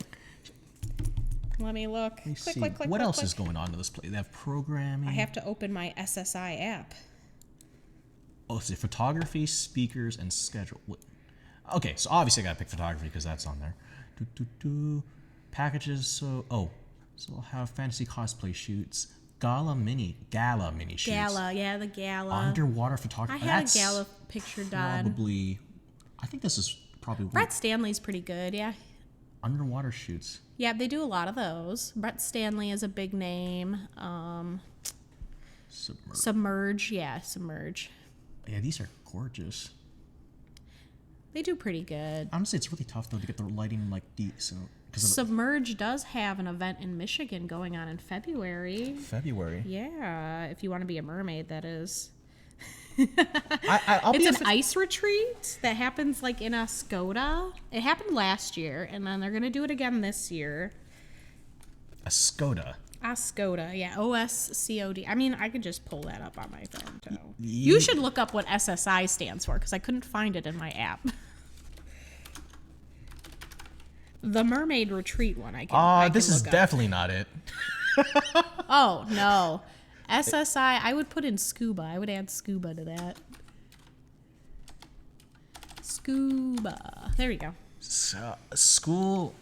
Let me look. Let me see. Click, What click, else click. is going on in this place? They have programming. I have to open my SSI app. Oh, it's photography, speakers, and schedule. Okay, so obviously I gotta pick photography because that's on there. Packages. So we'll have fantasy cosplay shoots, gala mini shoots, Gala, the gala. underwater photography. I had a gala picture done. Probably. I think this is probably Brett Stanley's pretty good, yeah. underwater shoots. Yeah, they do a lot of those. Brett Stanley is a big name. Submerge. Yeah, these are gorgeous. They do pretty good. Honestly, it's really tough though to get the lighting like decent. Submerge does have an event in Michigan going on in February. February. Yeah, if you want to be a mermaid, that is. I'll It's be an ice retreat that happens like in Oscoda. It happened last year, and then they're going to do it again this year. Oscoda. Oscoda, yeah, OSCOD. I mean, I could just pull that up on my phone, too. You should look up what SSI stands for, because I couldn't find it in my app. The Mermaid Retreat one, I can This is look up. definitely not it. Oh, no. SSI, I would put in scuba. I would add scuba to that. Scuba. There we go. Scuba School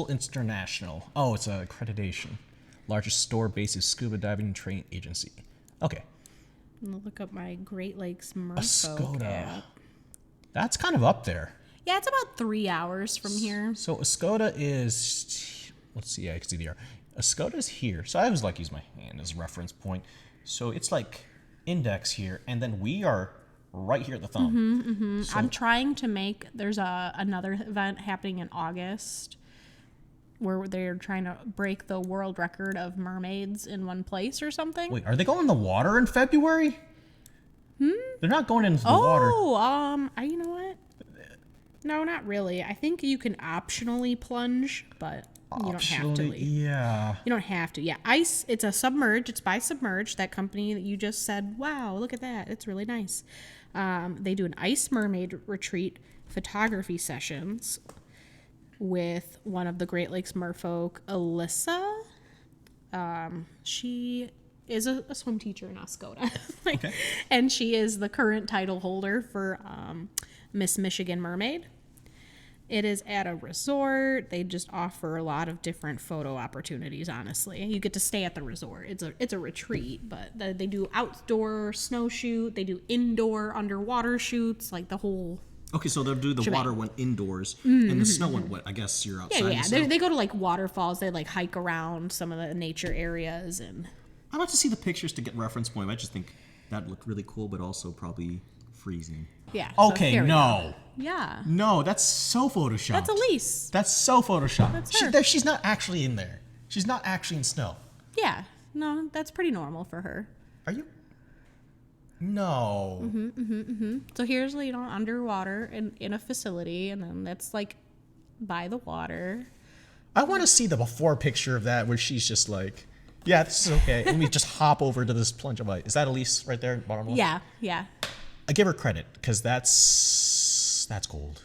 International. Oh, it's a accreditation. Largest store-based scuba diving training agency. Okay. I'm going to look up my Great Lakes Merfolk Oscoda. app. That's kind of up there. Yeah, it's about 3 hours from here. So Oscoda is, let's see, I can see the air. Oscoda is here. So I always like to use my hand as a reference point. So it's like index here, and then we are right here at the thumb. So, I'm trying to make, there's another event happening in August where they're trying to break the world record of mermaids in one place or something. wait, are they going in the water in February? They're not going into the water. Oh, you know what? No, not really. I think you can optionally plunge, but you don't have to. Yeah. You don't have to. Yeah, ice. It's a Submerge. It's by Submerge, that company that you just said. Wow, look at that. It's really nice. They do an ice mermaid retreat photography sessions with one of the Great Lakes merfolk, Alyssa. She is a swim teacher in Oscoda. Okay. And she is the current title holder for Miss Michigan Mermaid. It is at a resort. They just offer a lot of different photo opportunities, honestly. You get to stay at the resort. It's a retreat, but they do outdoor snow shoot. They do indoor underwater shoots, like the whole... Okay, so they'll do the shebang. water one indoors, and the snow one, what? I guess you're outside. Yeah. They go to like waterfalls. They like hike around some of the nature areas. And I'd like to see the pictures to get reference point. I just think that looked really cool, but also probably freezing. yeah. so Okay, here we go. no. Yeah. No, that's so photoshopped. That's Elise. That's so photoshopped. That's her. She's not actually in there. She's not actually in snow. Yeah. No, that's pretty normal for her. Are you? No. So here's, underwater in a facility, and then that's like by the water. I want to see the before picture of that where she's just like, yeah, this is okay. Let me just hop over to this plunge of ice. Is that Elise right there? Bottom left? Yeah. I give her credit because that's gold.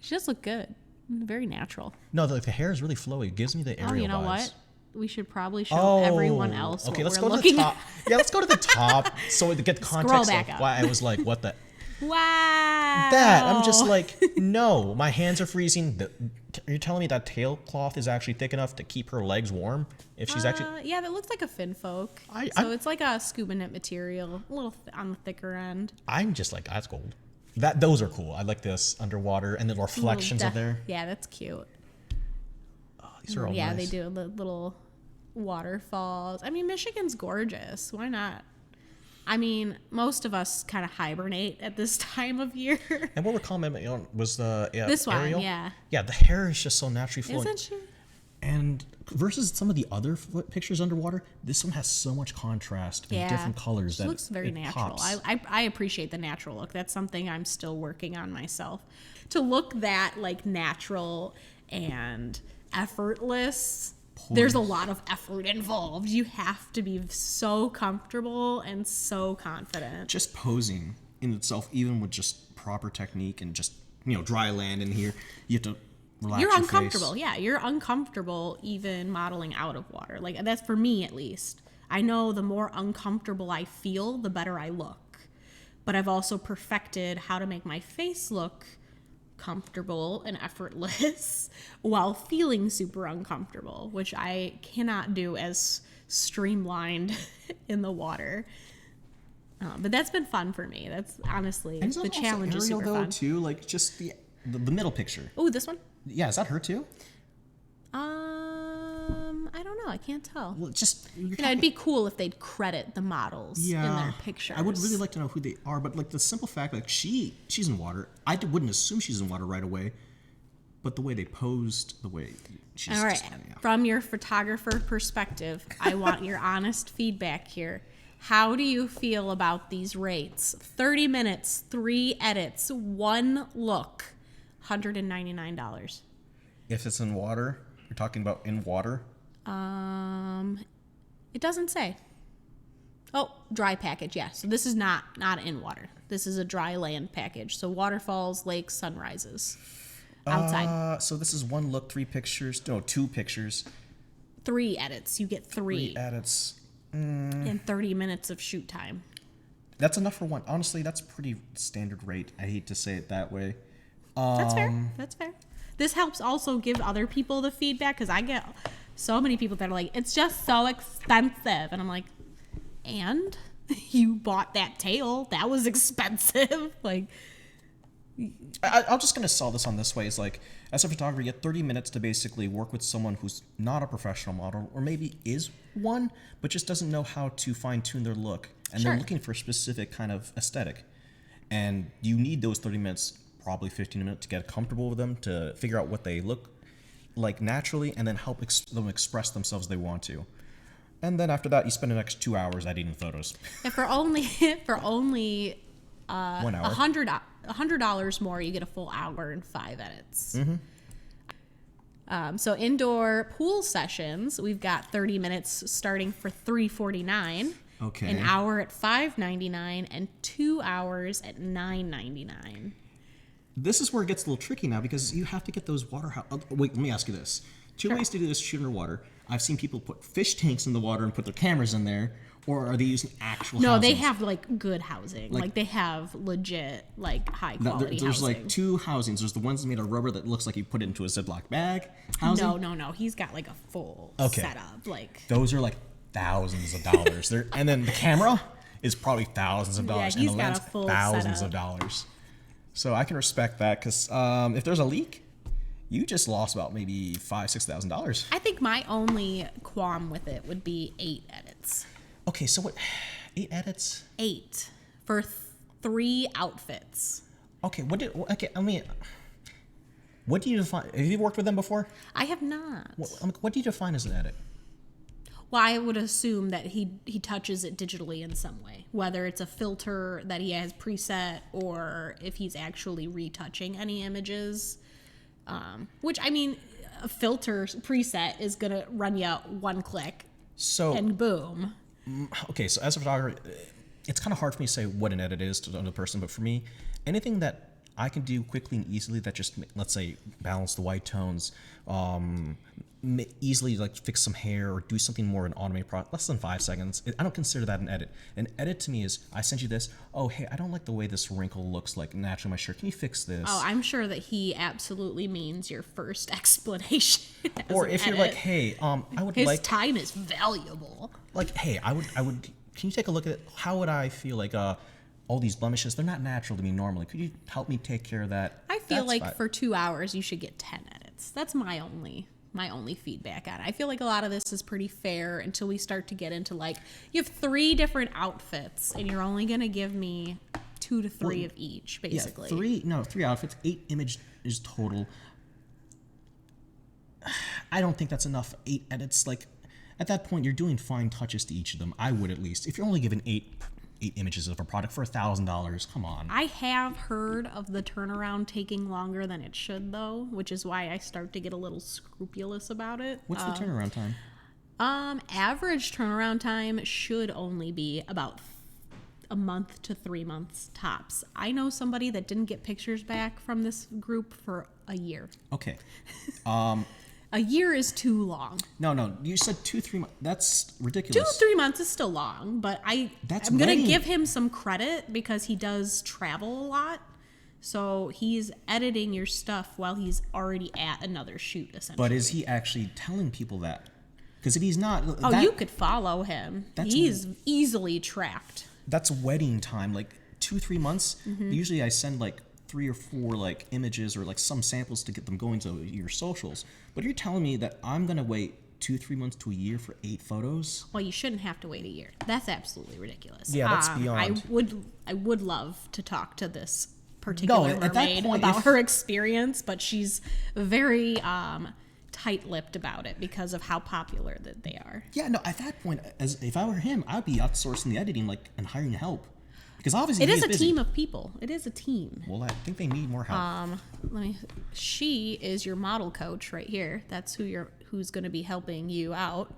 She does look good. Very natural. No, the hair is really flowy. It gives me the Ariel Oh, you know vibes. what? We should probably show everyone else Okay, what let's we're go to the looking top. Yeah, let's go to the top so to get context back of up. why I was like, what the... Wow. That, I'm just like, no, my hands are freezing. You're telling me that tailcloth is actually thick enough to keep her legs warm? If she's actually... Yeah, that looks like a fin folk. I- It's like a scuba knit material, a little on the thicker end. I'm just like, that's gold. Those are cool. I like this underwater and the reflections of there. Yeah, that's cute. Oh, these are all Yeah, nice. they do little waterfalls. I mean, Michigan's gorgeous. Why not? I mean, most of us kind of hibernate at this time of year. And what we're commenting on was the This one, Ariel. yeah. Yeah, the hair is just so naturally flowing. Isn't she? And versus some of the other pictures underwater, this one has so much contrast and different colors She that looks very it natural. pops. I appreciate the natural look. That's something I'm still working on myself. To look that like natural and effortless there's a lot of effort involved. You have to be so comfortable and so confident. Just posing in itself, even with just proper technique and just, dry land in here, you have to relax You're your uncomfortable. face. Yeah, you're uncomfortable even modeling out of water. Like, that's for me at least. I know the more uncomfortable I feel, the better I look. But I've also perfected how to make my face look comfortable and effortless while feeling super uncomfortable, which I cannot do as streamlined in the water. But that's been fun for me. That's honestly, And is the that challenge is also super Ariel, though, fun. too? Like, just the middle picture. Oh, this one? Yeah, is that her, too? I don't know. I can't tell. Well, just... It'd be cool if they'd credit the models in their pictures. I would really like to know who they are, but like the simple fact, like she's in water. I wouldn't assume she's in water right away, but the way they posed, the way she's. All right. Just, From your photographer perspective, I want your honest feedback here. How do you feel about these rates? 30 minutes, 3 edits, 1 look, $199. If it's in water, you're talking about in water. It doesn't say. Oh, dry package, yeah. So this is not in water. This is a dry land package. So waterfalls, lakes, sunrises. Outside. So this is 1 look, 3 pictures. No, 2 pictures. 3 edits. You get 3 3 edits. in 30 minutes of shoot time. That's enough for 1. Honestly, that's pretty standard rate. I hate to say it that way. That's fair. That's fair. This helps also give other people the feedback, because I get so many people that are like, it's just so expensive. And I'm like, and you bought that tail. That was expensive. Like, I'm just going to sell this on this way. Is like, as a photographer, you get 30 minutes to basically work with someone who's not a professional model, or maybe is one, but just doesn't know how to fine tune their look. And Sure. they're looking for a specific kind of aesthetic. And you need those 30 minutes, probably 15 minutes, to get comfortable with them, to figure out what they look like naturally, and then help them express themselves they want to. And then after that, you spend the next 2 hours editing photos. and for only 1 hour. $100 more, you get a full hour and 5 edits. So indoor pool sessions, we've got 30 minutes starting for $349. Okay. An hour at $599 and 2 hours at $999. This is where it gets a little tricky now, because you have to get those water. Wait, let me ask you this: 2 ways to do this: shoot underwater. I've seen people put fish tanks in the water and put their cameras in there, or are they using actual? No, they housings? have like good housing. Like they have legit like high No, quality there's housing. like 2 housings. There's the ones made of rubber that looks like you put it into a Ziploc bag. Housing. No. He's got like a full Okay. setup. Like, Those are like thousands of dollars. And then the camera is probably thousands of dollars, he's and the got lens a full thousands setup. of dollars. So I can respect that, because if there's a leak, you just lost about maybe $5,000-$6,000. I think my only qualm with it would be 8 edits. Okay, so what? 8 edits? 8 for 3 outfits. Okay, what do you define? Have you worked with them before? I have not. What do you define as an edit? Well, I would assume that he touches it digitally in some way, whether it's a filter that he has preset or if he's actually retouching any images. Which, I mean, a filter preset is going to run you 1 click So, and boom. okay, so as a photographer, it's kind of hard for me to say what an edit is to another person, but for me, anything that I can do quickly and easily that just, let's say, balance the white tones, easily like fix some hair or do something more in automated process, less than 5 seconds. I don't consider that an edit. An edit to me is, I sent you this. Oh, hey, I don't like the way this wrinkle looks like naturally on my shirt. Can you fix this? Oh, I'm sure that he absolutely means your first explanation. as Or an if you're edit. like, hey, I would His like, time is valuable. like, hey, I would, can you take a look at it? How would I feel like, all these blemishes, they're not natural to me normally. Could you help me take care of that? I feel That's like fine. for 2 hours you should get 10 edits. That's my only feedback on it. I feel like a lot of this is pretty fair until we start to get into like, you have 3 different outfits and you're only gonna give me 2 to 3 of each, basically. Yeah, 3 outfits, 8 images total. I don't think that's enough. 8 edits, like, at that point, you're doing fine touches to each of them. I would, at least. If you're only given 8 8 images of a product for $1,000. Come on. I have heard of the turnaround taking longer than it should, though, which is why I start to get a little scrupulous about it. What's the turnaround time? Average turnaround time should only be about a month to 3 months tops. I know somebody that didn't get pictures back from this group for a year. Okay. A year is too long. No. You said 2-3 months. That's ridiculous. 2-3 months is still long, but I'm going to wedding. give him some credit because he does travel a lot. So he's editing your stuff while he's already at another shoot, essentially. But is he actually telling people that? Because if he's not... Oh, you could follow him. He's easily tracked. That's wedding time. Like 2-3 months. Usually I send like 3 or 4 like images or like some samples to get them going to your socials. But you're telling me that I'm going to wait 2-3 months to a year for 8 photos? Well, you shouldn't have to wait a year. That's absolutely ridiculous. Yeah, that's beyond. I would love to talk to this particular at that mermaid point, about her experience, but she's very tight-lipped about it because of how popular that they are. Yeah, no, at that point, as if I were him, I'd be outsourcing the editing and hiring help. Because obviously it is a busy. team of people. It is a team. Well, I think they need more help. She is your model coach right here. That's who's going to be helping you out.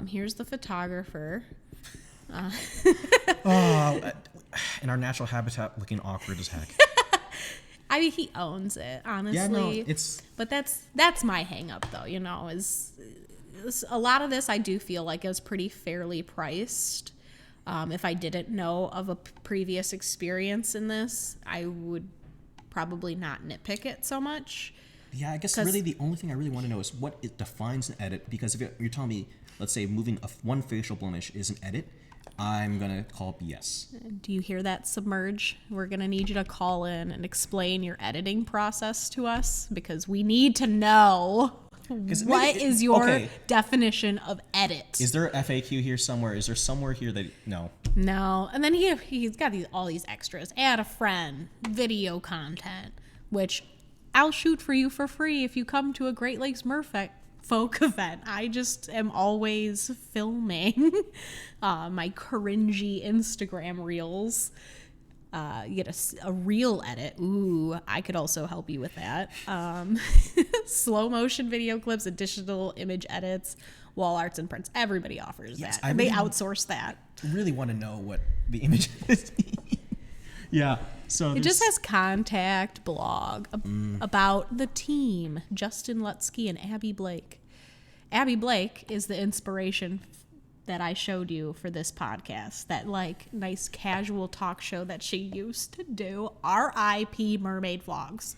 Here's the photographer. In our natural habitat, looking awkward as heck. I mean, he owns it, honestly. Yeah, no, it's... But that's my hang up, though, is a lot of this I do feel like is pretty fairly priced. If I didn't know of a previous experience in this, I would probably not nitpick it so much. Yeah, I guess really the only thing I really want to know is what it defines an edit. Because if you're telling me, let's say, moving one facial blemish is an edit, I'm going to call BS. Do you hear that, Submerge? We're going to need you to call in and explain your editing process to us because we need to know what is your definition of edit. Is there a FAQ here somewhere? Is there somewhere here that... No. No. And then he's got all these extras. Add a friend, video content, which I'll shoot for you for free if you come to a Great Lakes Merfolk event. I just am always filming my cringy Instagram reels. You get a reel edit. Ooh, I could also help you with that. Slow motion video clips, additional image edits, wall arts and prints. Everybody offers that. They outsource that. Really want to know what the image is. Yeah. So it just has contact blog about the team, Justin Lutsky and Abby Blake. Abby Blake is the inspiration that I showed you for this podcast, that nice casual talk show that she used to do, R.I.P. Mermaid Vlogs.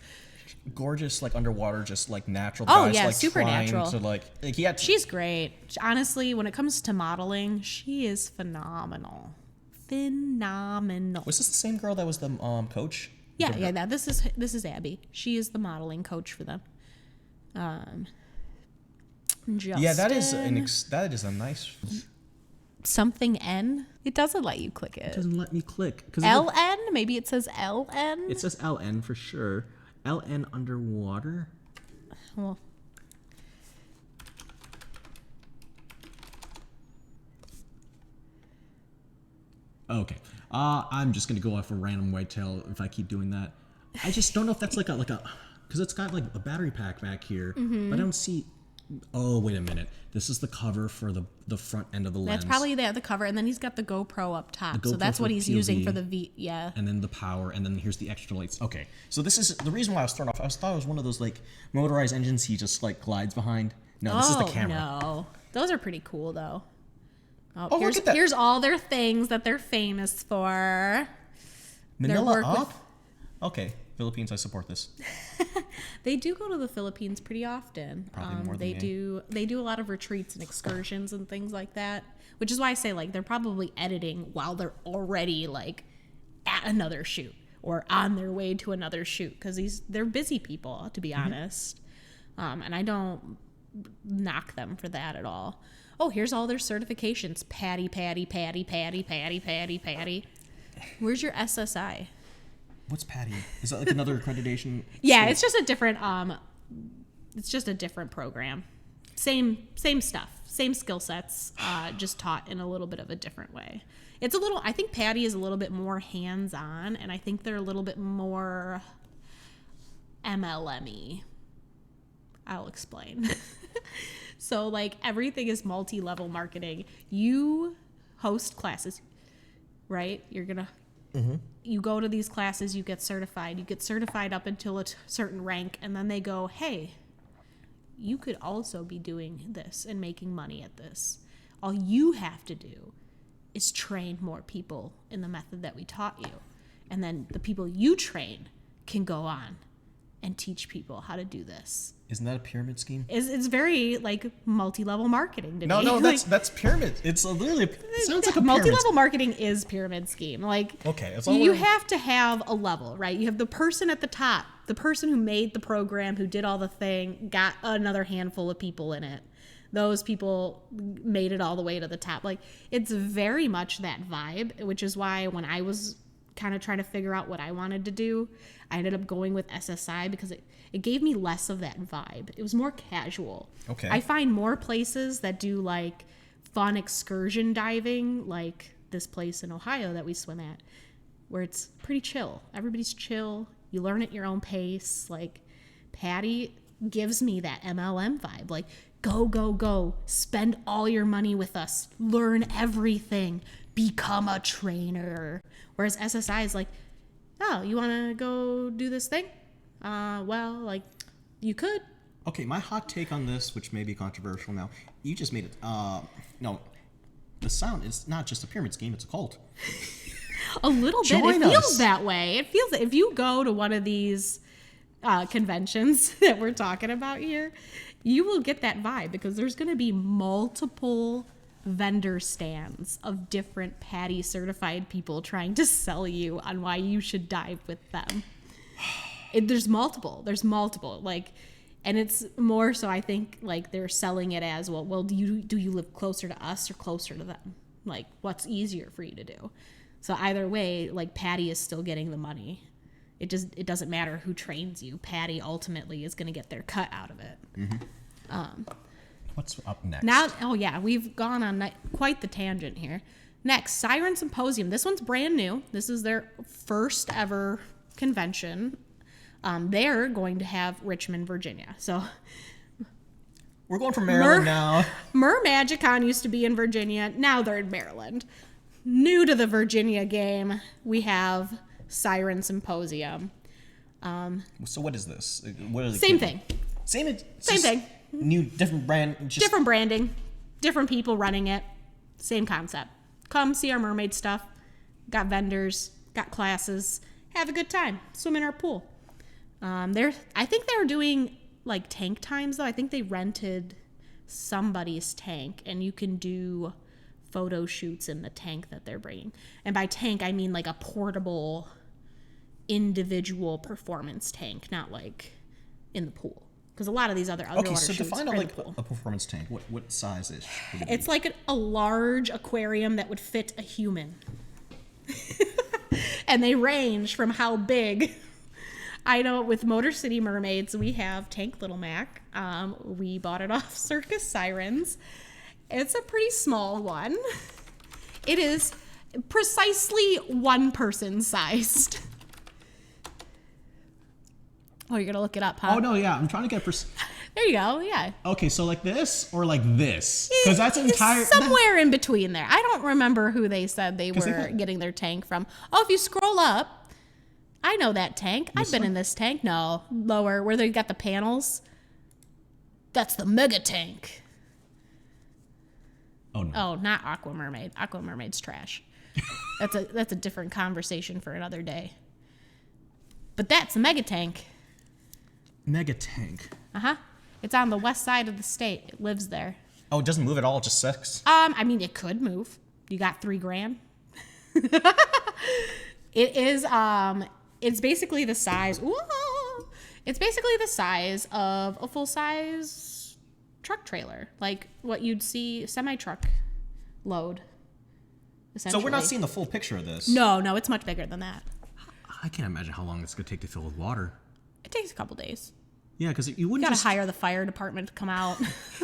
Gorgeous, underwater, just natural. Oh guys, yeah, super natural. She's great. Honestly, when it comes to modeling, she is phenomenal. Was this the same girl that was the coach? Yeah. This is Abby. She is the modeling coach for them. Justin, yeah, that is a nice. Something N. It doesn't let you click it. It doesn't let me click. LN? Maybe it says LN? It says LN for sure. LN underwater? Well. Okay. I'm just going to go off a random whitetail if I keep doing that. I just don't know if that's because it's got a battery pack back here, but I don't see... Oh, wait a minute. This is the cover for the front end of the lens. That's probably the cover, and then he's got the GoPro up top. So that's what he's using for the yeah. And then the power, and then here's the extra lights. Okay. So this is the reason why I was thrown off. I thought it was one of those motorized engines he just glides behind. No, this is the camera. No. Those are pretty cool though. Look at that. Here's all their things that they're famous for. Manila up? Okay. Philippines, I support this. They do go to the Philippines pretty often. Probably more than they do. They do a lot of retreats and excursions and things like that, which is why I say they're probably editing while they're already at another shoot or on their way to another shoot because they're busy people, to be honest. And I don't knock them for that at all. Oh, here's all their certifications: Patty. Where's your SSI? What's Patty? Is that another accreditation? Yeah, it's just a different program. Same stuff, same skill sets, just taught in a little bit of a different way. It's a little, I think Patty is a little bit more hands-on, and I think they're a little bit more MLM-y. I'll explain. So, like, everything is multi-level marketing. You host classes, right? You're going to, you go to these classes, you get certified. You get certified up until a certain rank, and then they go, hey, you could also be doing this and making money at this. All you have to do is train more people in the method that we taught you. And then the people you train can go on and teach people how to do this. Isn't that a pyramid scheme? It's very, like, multi-level marketing to me. No, Like, that's pyramid. It's literally, it sounds like a pyramid. multi-level marketing is pyramid scheme. Like, Okay, it's all you we're- have to have a level, right? You have the person at the top, the person who made the program, who did all the thing, got another handful of people in it. Those people made it all the way to the top. Like, it's very much that vibe, which is why when I was kind of trying to figure out what I wanted to do, I ended up going with SSI because it gave me less of that vibe. It was more casual. Okay. I find more places that do, like, fun excursion diving, like this place in Ohio that we swim at, where it's pretty chill. Everybody's chill. You learn at your own pace. Like, Patty gives me that MLM vibe. Like, go, go, go. Spend all your money with us. Learn everything. Become a trainer. Whereas SSI is like, oh, you want to go do this thing? Well, like, you could. Okay, my hot take on this, which may be controversial now, you just made it, no, the sound is not just a pyramid scheme, it's a cult. A little bit. Join It feels us. that way. It feels that if you go to one of these conventions that we're talking about here, you will get that vibe because there's going to be multiple vendor stands of different Patty certified people trying to sell you on why you should dive with them. There's multiple. Like, and it's more so I think, like, they're selling it as, well, do you live closer to us or closer to them? Like, what's easier for you to do? So either way, like, Patty is still getting the money. It doesn't matter who trains you. Patty ultimately is going to get their cut out of it. What's up next? Now, oh yeah, we've gone on quite the tangent here. Next, Siren Symposium. This one's brand new. This is their first ever convention. They're going to have Richmond, Virginia. So We're going from Maryland now. Mermagicon used to be in Virginia. Now they're in Maryland. New to the Virginia game, we have Siren Symposium. So what is this? What are the Same thing. Same Same thing. New, different brand. Just, Different branding, different people running it, same concept. Come see our mermaid stuff. Got vendors, got classes, have a good time, swim in our pool. I think they were doing, like, tank times though. I think they rented somebody's tank, and you can do photo shoots in the tank that they're bringing. And by tank, I mean, like, a portable, individual performance tank, not like in the pool. Because a lot of these other underwater Okay, so shoots define are in like the pool. a performance tank. What size is? Would it be? It's like a large aquarium that would fit a human. And they range from how big. I know with Motor City Mermaids, we have Tank Little Mac. We bought it off Circus Sirens. It's a pretty small one. It is precisely one person sized. Oh, you're going to look it up, huh? Oh no, yeah, I'm trying to get. There you go, yeah. Okay, so like this or like this? Because that's entire. Somewhere in between there. I don't remember who they said they 'Cause they were had- getting their tank from. Oh, if you scroll up, I know that tank. I've been one? in this tank. No, lower, where they got the panels. That's the mega tank. Oh no. Oh, not Aqua Mermaid. Aqua Mermaid's trash. That's a different conversation for another day. But that's the mega tank. Mega tank. Uh-huh. It's on the west side of the state. It lives there. Oh, it doesn't move at all. It just sits. I mean, it could move. You got $3,000. It is, it's basically the size, it's basically the size of a full-size truck trailer. Like what you'd see semi-truck load, So essentially. we're not seeing the full picture of this. No, it's much bigger than that. I can't imagine how long it's gonna take to fill with water. It takes a couple days. Yeah, because you You wouldn't gotta just hire the fire department to come out.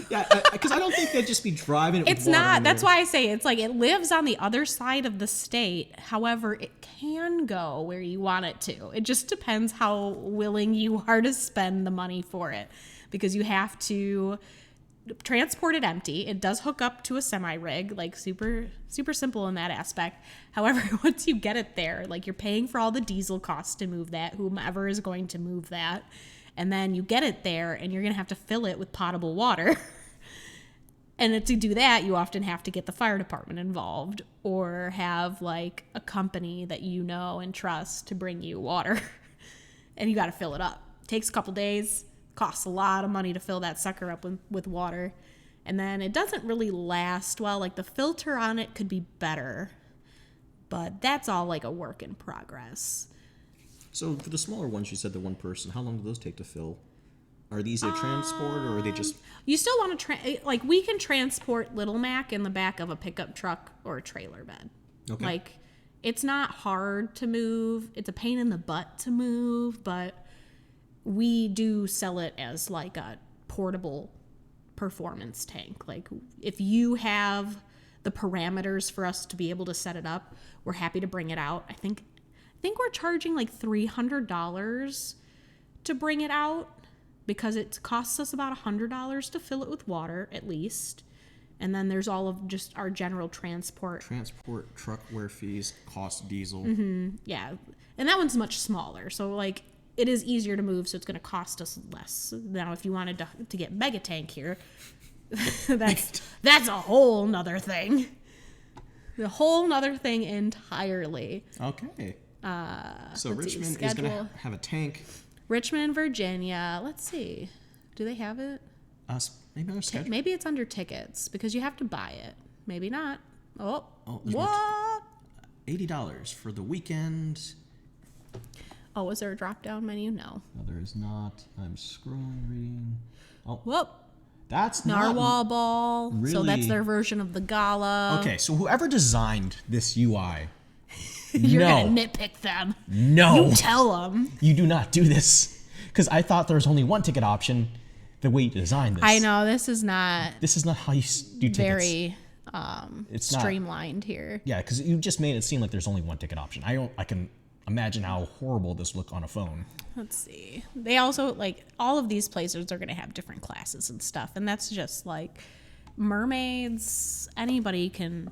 yeah, because I don't think they'd just be driving it. It's with water not. in That's there. why I say it's like it lives on the other side of the state. However, it can go where you want it to. It just depends how willing you are to spend the money for it, because you have to transport it empty. It does hook up to a semi rig, like super simple in that aspect. However, once you get it there, like you're paying for all the diesel costs to move that, whomever is going to move that. And then you get it there and you're going to have to fill it with potable water. And to do that, you often have to get the fire department involved or have like a company that you know and trust to bring you water. And you got to fill it up. Takes a couple days, costs a lot of money to fill that sucker up with water. And then it doesn't really last well. Like the filter on it could be better, but that's all like a work in progress. So for the smaller ones, you said the one person. How long do those take to fill? Are these a transport, or are they just? You still want to like we can transport Little Mac in the back of a pickup truck or a trailer bed. Okay. Like it's not hard to move. It's a pain in the butt to move, but we do sell it as like a portable performance tank. Like if you have the parameters for us to be able to set it up, we're happy to bring it out. I think we're charging like $300 to bring it out, because it costs us about $100 to fill it with water at least. And then there's all of just our general transport. Transport, truck wear fees, cost diesel. Yeah. And that one's much smaller. So like it is easier to move, so it's going to cost us less. Now, if you wanted to get Mega Tank here, that's a whole nother thing. A whole nother thing entirely. Okay. So let's see, Richmond is schedule. going to have a tank. Richmond, Virginia. Let's see. Do they have it? Maybe on a schedule. Maybe it's under tickets because you have to buy it. Maybe not. Oh, there's more what? $80 for the weekend. Oh, was there a drop-down menu? No. No, there is not. I'm scrolling, reading. Oh, Whoop. that's Narwhal not ball. really. So that's their version of the gala. Okay, so whoever designed this UI, You're no, going to nitpick them. no, You tell them. you do not do this, because I thought there was only one ticket option. The way you designed this, I know, this is not this is not how you do tickets. very It's not. streamlined here. Yeah, because you just made it seem like there's only one ticket option. I can imagine how horrible this look on a phone. Let's see. They also, like, all of these places are going to have different classes and stuff. And that's just, like, mermaids. Anybody can,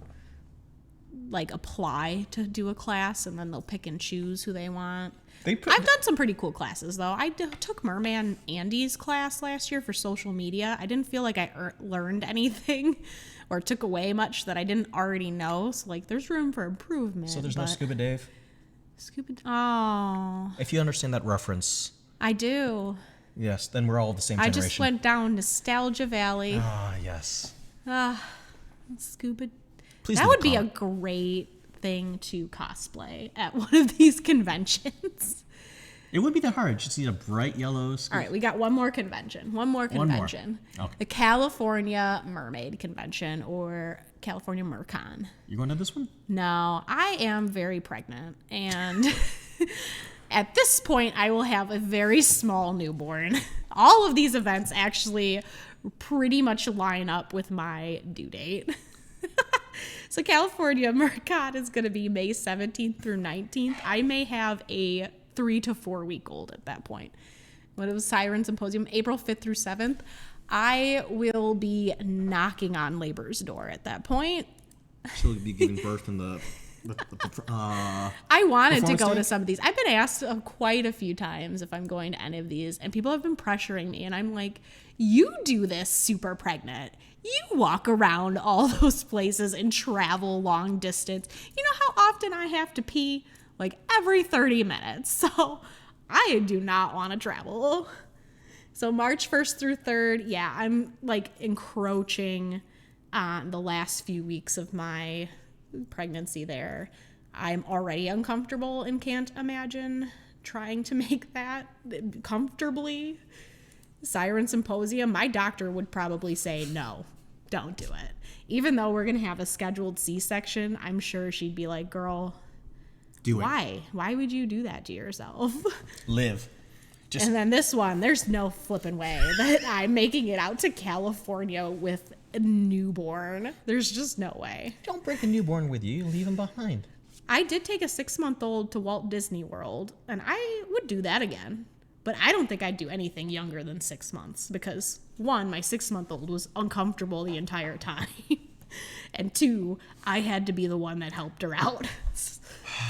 like, apply to do a class, and then they'll pick and choose who they want. I've done some pretty cool classes, though. I took Merman Andy's class last year for social media. I didn't feel like I learned anything or took away much that I didn't already know. So, like, there's room for improvement. So there's no Scuba Dave? Oh, If you understand that reference, I do. yes, then we're all the same I generation. just went down Nostalgia Valley. Ah, yes. Scuba. Please That leave would a be a comment. great thing to cosplay at one of these conventions. It wouldn't be that hard. Just need a bright yellow. All right, we got one more convention. Okay. The California Mermaid Convention, or California MerCon. You going to this one? No, I am very pregnant, and at this point, I will have a very small newborn. All of these events actually pretty much line up with my due date. So California MerCon is going to be May 17th through 19th. I may have a 3 to 4 week old at that point. When it was Siren Symposium, April 5th through 7th, I will be knocking on labor's door at that point. She'll be giving birth in the I wanted to Performance go day? to some of these. I've been asked quite a few times if I'm going to any of these, and people have been pressuring me, and I'm like, you do this super pregnant. You walk around all those places and travel long distance. You know how often I have to pee? Like every 30 minutes. So I do not want to travel. So March 1st through 3rd, yeah, I'm like encroaching on the last few weeks of my pregnancy there. I'm already uncomfortable and can't imagine trying to make that comfortably. Siren Symposium, my doctor would probably say, no, don't do it. Even though we're going to have a scheduled C-section, I'm sure she'd be like, girl, do it. why? Why would you do that to yourself? Live. And then this one, there's no flipping way that I'm making it out to California with a newborn. There's just no way. Don't bring a newborn with you. You leave him behind. I did take a 6-month-old to Walt Disney World, and I would do that again. But I don't think I'd do anything younger than 6 months because, one, my 6-month-old was uncomfortable the entire time. And two, I had to be the one that helped her out.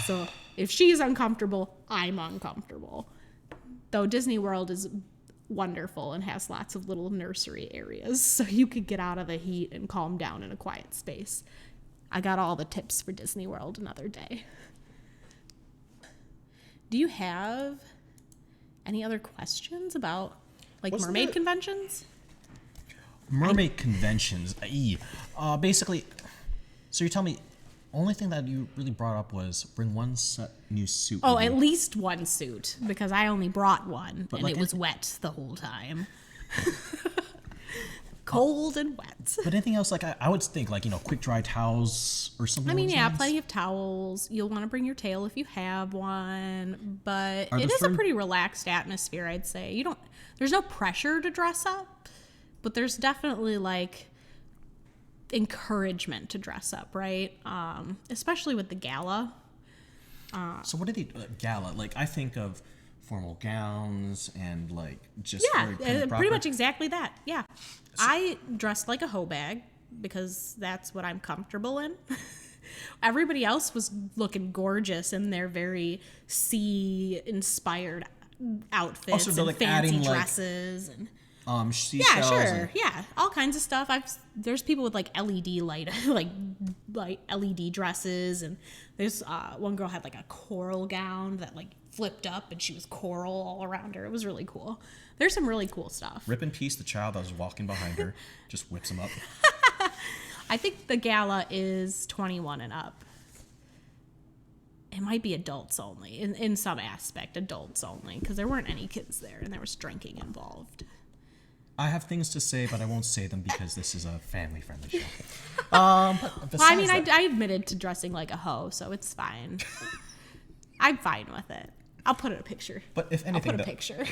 So if she's uncomfortable, I'm uncomfortable. Though Disney World is wonderful and has lots of little nursery areas, so you could get out of the heat and calm down in a quiet space. I got all the tips for Disney World another day. Do you have any other questions about mermaid conventions? Mermaid conventions. Basically, so you tell me, only thing that you really brought up was bring one new suit. Oh, at least one suit, because I only brought one, and like it was wet the whole time. Cold and wet. But anything else, I would think, quick dry towels or something. I mean, like yeah, that. plenty of towels. You'll want to bring your tail if you have one, but it is a pretty relaxed atmosphere, I'd say. There's no pressure to dress up, but there's definitely encouragement to dress up, right? Especially with the gala. So what are the gala? I think of formal gowns and just very pretty much exactly that. Yeah. I dressed like a hoe bag because that's what I'm comfortable in. Everybody else was looking gorgeous in their very sea inspired outfits and fancy dresses and seashells. Sure. Yeah, all kinds of stuff. There's people with LED light, like LED dresses, and there's one girl had a coral gown that flipped up, and she was coral all around her. It was really cool. There's some really cool stuff. Rip in peace, the child that was walking behind her, just whips him up. I think the gala is 21 and up. It might be adults only, in some aspect, adults only, because there weren't any kids there, and there was drinking involved. I have things to say, but I won't say them because this is a family-friendly show. I admitted to dressing like a hoe, so it's fine. I'm fine with it. I'll put a picture. But if anything, I'll put a picture.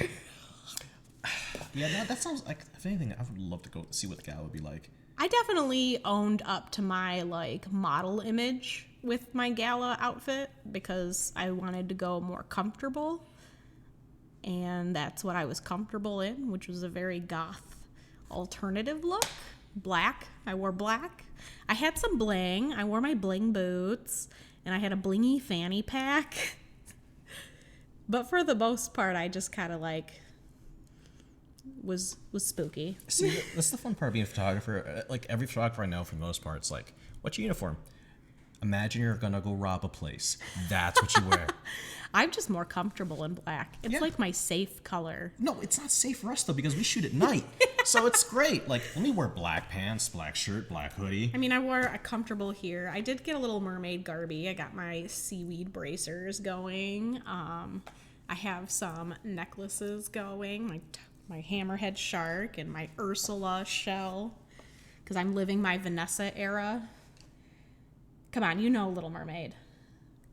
Yeah, no, that sounds like, if anything, I would love to go see what the gala would be like. I definitely owned up to my model image with my gala outfit because I wanted to go more comfortable. And that's what I was comfortable in, which was a very goth alternative look. Black. I wore black. I had some bling. I wore my bling boots. And I had a blingy fanny pack. But for the most part, I just kind of was spooky. See, that's the fun part of being a photographer. Every photographer I know, for the most part, it's what's your uniform? Imagine you're gonna go rob a place. That's what you wear. I'm just more comfortable in black. It's my safe color. No, it's not safe for us though because we shoot at night, so it's great. Let me wear black pants, black shirt, black hoodie. I mean, I wore a comfortable here. I did get a little mermaid garby. I got my seaweed bracers going. I have some necklaces going. My hammerhead shark and my Ursula shell, because I'm living my Vanessa era. Come on, you know Little Mermaid.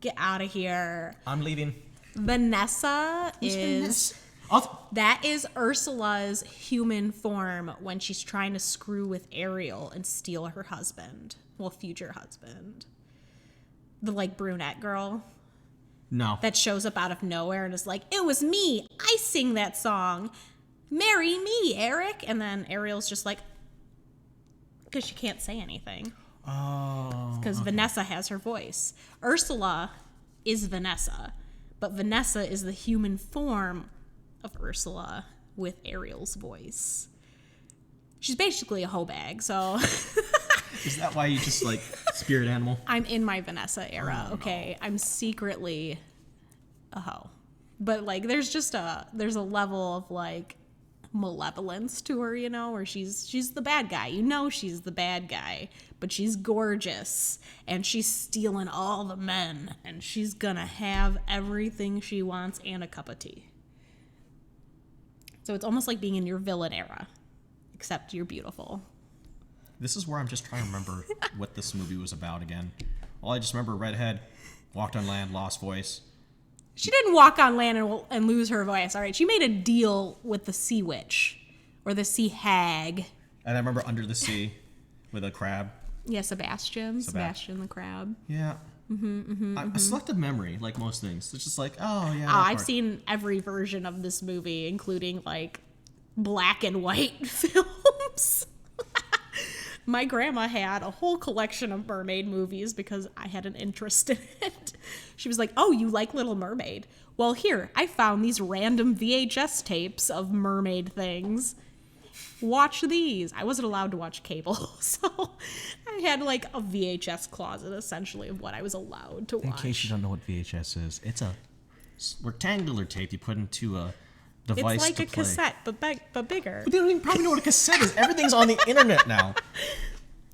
Get out of here. I'm leaving. Vanessa is... Vanessa? That is Ursula's human form when she's trying to screw with Ariel and steal her husband. Well, future husband. The brunette girl. No. That shows up out of nowhere and is like, it was me. I sing that song. Marry me, Eric. And then Ariel's just because she can't say anything. Oh. Because Vanessa has her voice. Ursula is Vanessa, but Vanessa is the human form of Ursula with Ariel's voice. She's basically a hoe bag, so... Is that why you just spirit animal? I'm in my Vanessa era, okay? No. I'm secretly a hoe. But there's a level of malevolence to her, where she's the bad guy. She's the bad guy, but she's gorgeous and she's stealing all the men and she's gonna have everything she wants and a cup of tea. So it's almost like being in your villain era, except you're beautiful. This is where I'm just trying to remember what this movie was about again. All I just remember, redhead, walked on land, lost voice. She didn't walk on land and lose her voice. All right, she made a deal with the sea witch or the sea hag. And I remember Under the Sea with a crab. Yeah, Sebastian the crab. Yeah. A selective memory, like most things. It's just like, oh yeah. I've seen every version of this movie, including like black and white films. My grandma had a whole collection of mermaid movies because I had an interest in it. She was like, oh, you like Little Mermaid? Well, here, I found these random VHS tapes of mermaid things. Watch these. I wasn't allowed to watch cable, so I had like a VHS closet, essentially, of what I was allowed to watch. In case you don't know what VHS is, it's a rectangular tape you put into a device. It's like to a play. cassette, but bigger. But they don't even probably know what a cassette is. Everything's on the internet now.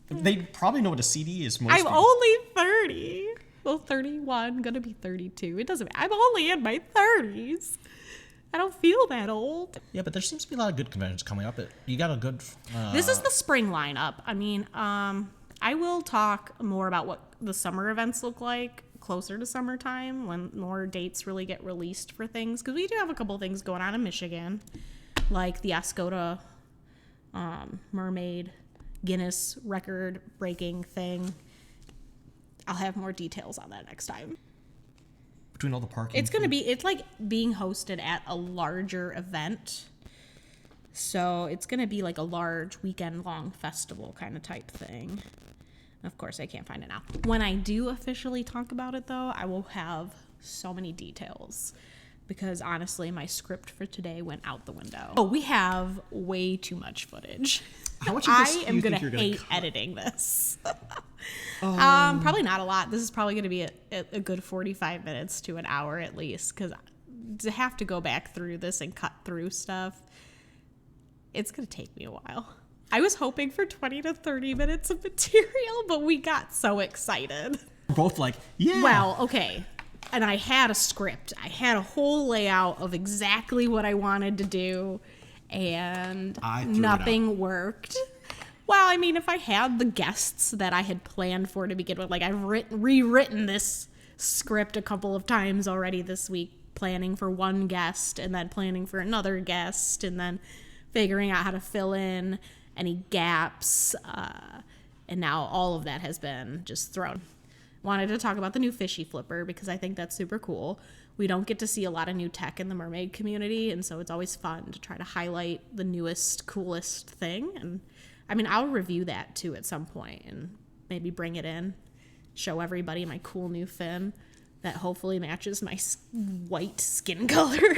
They probably know what a CD is. Most I'm people. only 30. Well, 31, gonna be 32. It doesn't. I'm only in my 30s. I don't feel that old. Yeah, but there seems to be a lot of good conventions coming up. You got a good... This is the spring lineup. I mean, I will talk more about what the summer events look like closer to summertime when more dates really get released for things. Because we do have a couple things going on in Michigan, like the Escoda Mermaid Guinness record-breaking thing. I'll have more details on that next time. Between all the parking. It's like being hosted at a larger event. So it's going to be like a large weekend-long festival kind of type thing. Of course, I can't find it now. When I do officially talk about it, though, I will have so many details. Because honestly, my script for today went out the window. Oh, we have way too much footage. How much of this I do am you going think you're to gonna hate cut? editing this. Probably not a lot. This is probably going to be a good 45 minutes to an hour at least. Because to have to go back through this and cut through stuff, it's going to take me a while. I was hoping for 20 to 30 minutes of material, but we got so excited. We're both like, yeah. Well, okay. And I had a script. I had a whole layout of exactly what I wanted to do, and I threw it nothing worked. Well, I mean, if I had the guests that I had planned for to begin with, like I've rewritten this script a couple of times already this week, planning for one guest and then planning for another guest and then figuring out how to fill in any gaps. And now all of that has been just thrown. Wanted to talk about the new fishy flipper because I think that's super cool. We don't get to see a lot of new tech in the mermaid community, and so it's always fun to try to highlight the newest, coolest thing. And I mean, I'll review that too at some point and maybe bring it in, show everybody my cool new fin that hopefully matches my white skin color.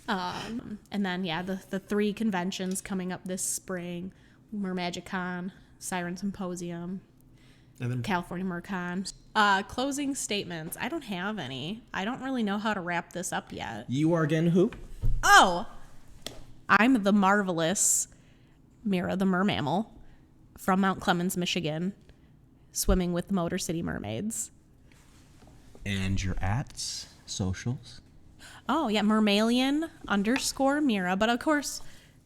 And then, yeah, the 3 conventions coming up this spring: MerMagicCon, Siren Symposium, And then California MerCon. Closing statements. I don't have any. I don't really know how to wrap this up yet. you are again who? Oh! I'm the marvelous Meara the MerMammal from Mount Clemens, Michigan, swimming with the Motor City Mermaids. And your ats, socials. Oh, yeah, Mermalian_Meara. But of course,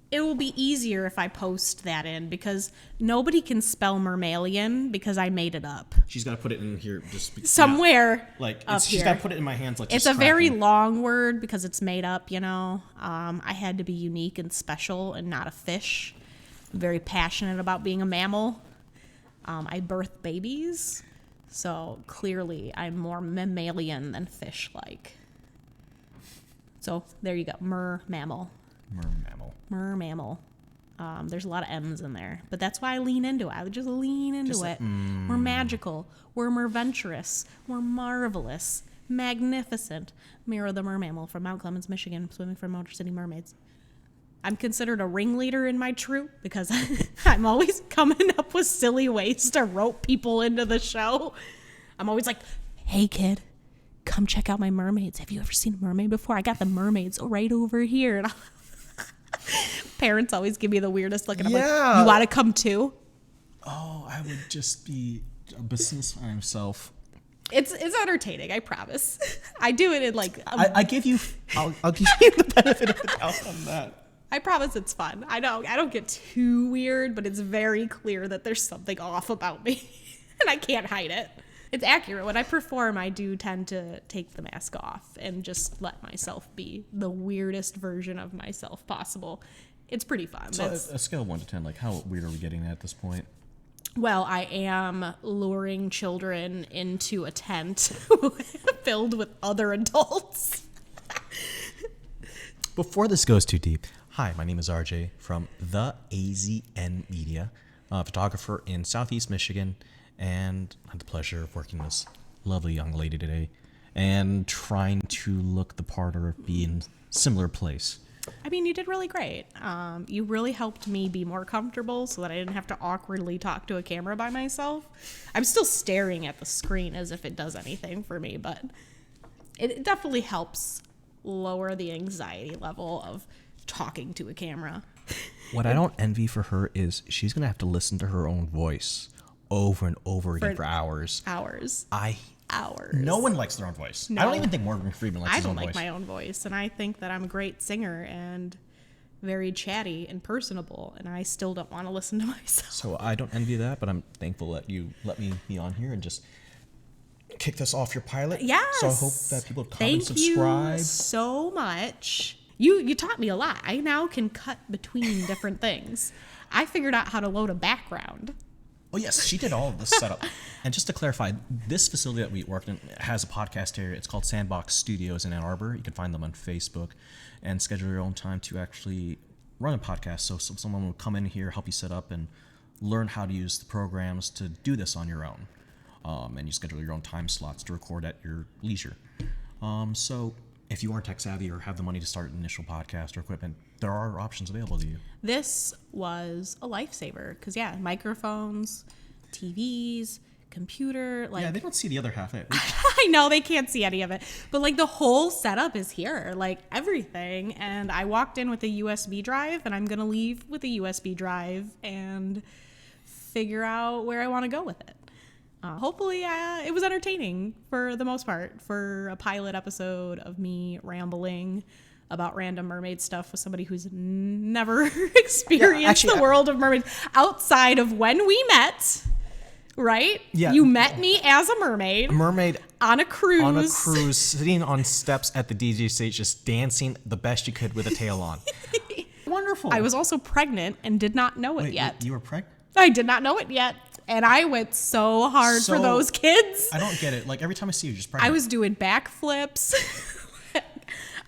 it will be easier if I post that in because nobody can spell Mermalian because I made it up. She's got to put it in here just Somewhere like up she's here. got to put it in my hands like It's just a very cracking. long word because it's made up, you know. I had to be unique and special and not a fish. I'm very passionate about being a mammal. I birth babies, so clearly I'm more mammalian than fish-like. So there you go, MerMammal. MerMammal. MerMammal. There's a lot of M's in there, but that's why I lean into it. I would just lean into it. We're magical. We're merventurous. We're marvelous. Magnificent. Meara the MerMammal from Mount Clemens, Michigan, swimming for Motor City Mermaids. I'm considered a ringleader in my troupe because I'm always coming up with silly ways to rope people into the show. I'm always like, hey, kid, come check out my mermaids. Have you ever seen a mermaid before? I got the mermaids right over here. And parents always give me the weirdest look. And I'm like, you want to come too? Oh, I would just be a business by himself. It's entertaining, I promise. I do it in like... I give you... I'll give you the benefit of the doubt on that. I promise it's fun. I don't get too weird, but it's very clear that there's something off about me. And I can't hide it. It's accurate. When I perform, I do tend to take the mask off and just let myself be the weirdest version of myself possible. It's pretty fun. So a scale of 1 to 10, like how weird are we getting at this point? Well, I am luring children into a tent filled with other adults. Before this goes too deep, hi, my name is RJ from the AZN Media, photographer in Southeast Michigan, and I had the pleasure of working with this lovely young lady today and trying to look the part or be in similar place. I mean, you did really great. You really helped me be more comfortable so that I didn't have to awkwardly talk to a camera by myself. I'm still staring at the screen as if it does anything for me, but it definitely helps lower the anxiety level of talking to a camera. What I don't envy for her is she's going to have to listen to her own voice over and over again for hours. Hours. Hours. No one likes their own voice. No. I don't even think Morgan Freeman likes his own voice. I don't like my own voice, and I think that I'm a great singer and very chatty and personable, and I still don't want to listen to myself. So I don't envy that, but I'm thankful that you let me be on here and just kick this off your pilot. Yes. So I hope that people comment, subscribe. Thank you so much. You taught me a lot. I now can cut between different things. I figured out how to load a background. Oh, yes, she did all of this setup. And just to clarify, this facility that we worked in has a podcast area. It's called Sandbox Studios in Ann Arbor. You can find them on Facebook and schedule your own time to actually run a podcast. So someone will come in here, help you set up, and learn how to use the programs to do this on your own. And you schedule your own time slots to record at your leisure. So if you aren't tech savvy or have the money to start an initial podcast or equipment, there are options available to you. This was a lifesaver because, yeah, microphones, TVs, computer. Like, Yeah, they don't see the other half. I know they can't see any of it, but like the whole setup is here, like everything. And I walked in with a USB drive, and I'm going to leave with a USB drive and figure out where I want to go with it. Hopefully it was entertaining for the most part for a pilot episode of me rambling about random mermaid stuff with somebody who's never experienced the world of mermaids outside of when we met, right? Yeah. You met me as a mermaid. Mermaid On a cruise. on a cruise, sitting on steps at the DJ stage, just dancing the best you could with a tail on. Wonderful. I was also pregnant and did not know it yet. You were pregnant? I did not know it yet. And I went so hard for those kids. I don't get it. Like, every time I see you, you're just pregnant. I was doing backflips.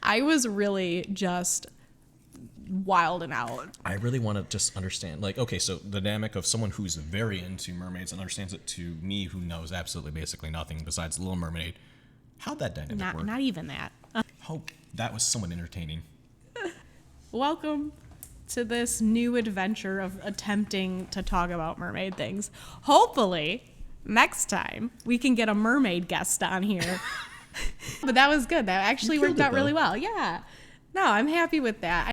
I was really just wilding out. I really want to just understand, like, okay, so the dynamic of someone who's very into mermaids and understands it to me who knows absolutely basically nothing besides Little Mermaid. How'd that dynamic work? Not even that. Hope that was somewhat entertaining. Welcome to this new adventure of attempting to talk about mermaid things. Hopefully, next time we can get a mermaid guest on here. But that was good. That actually worked out really well. Yeah. No, I'm happy with that.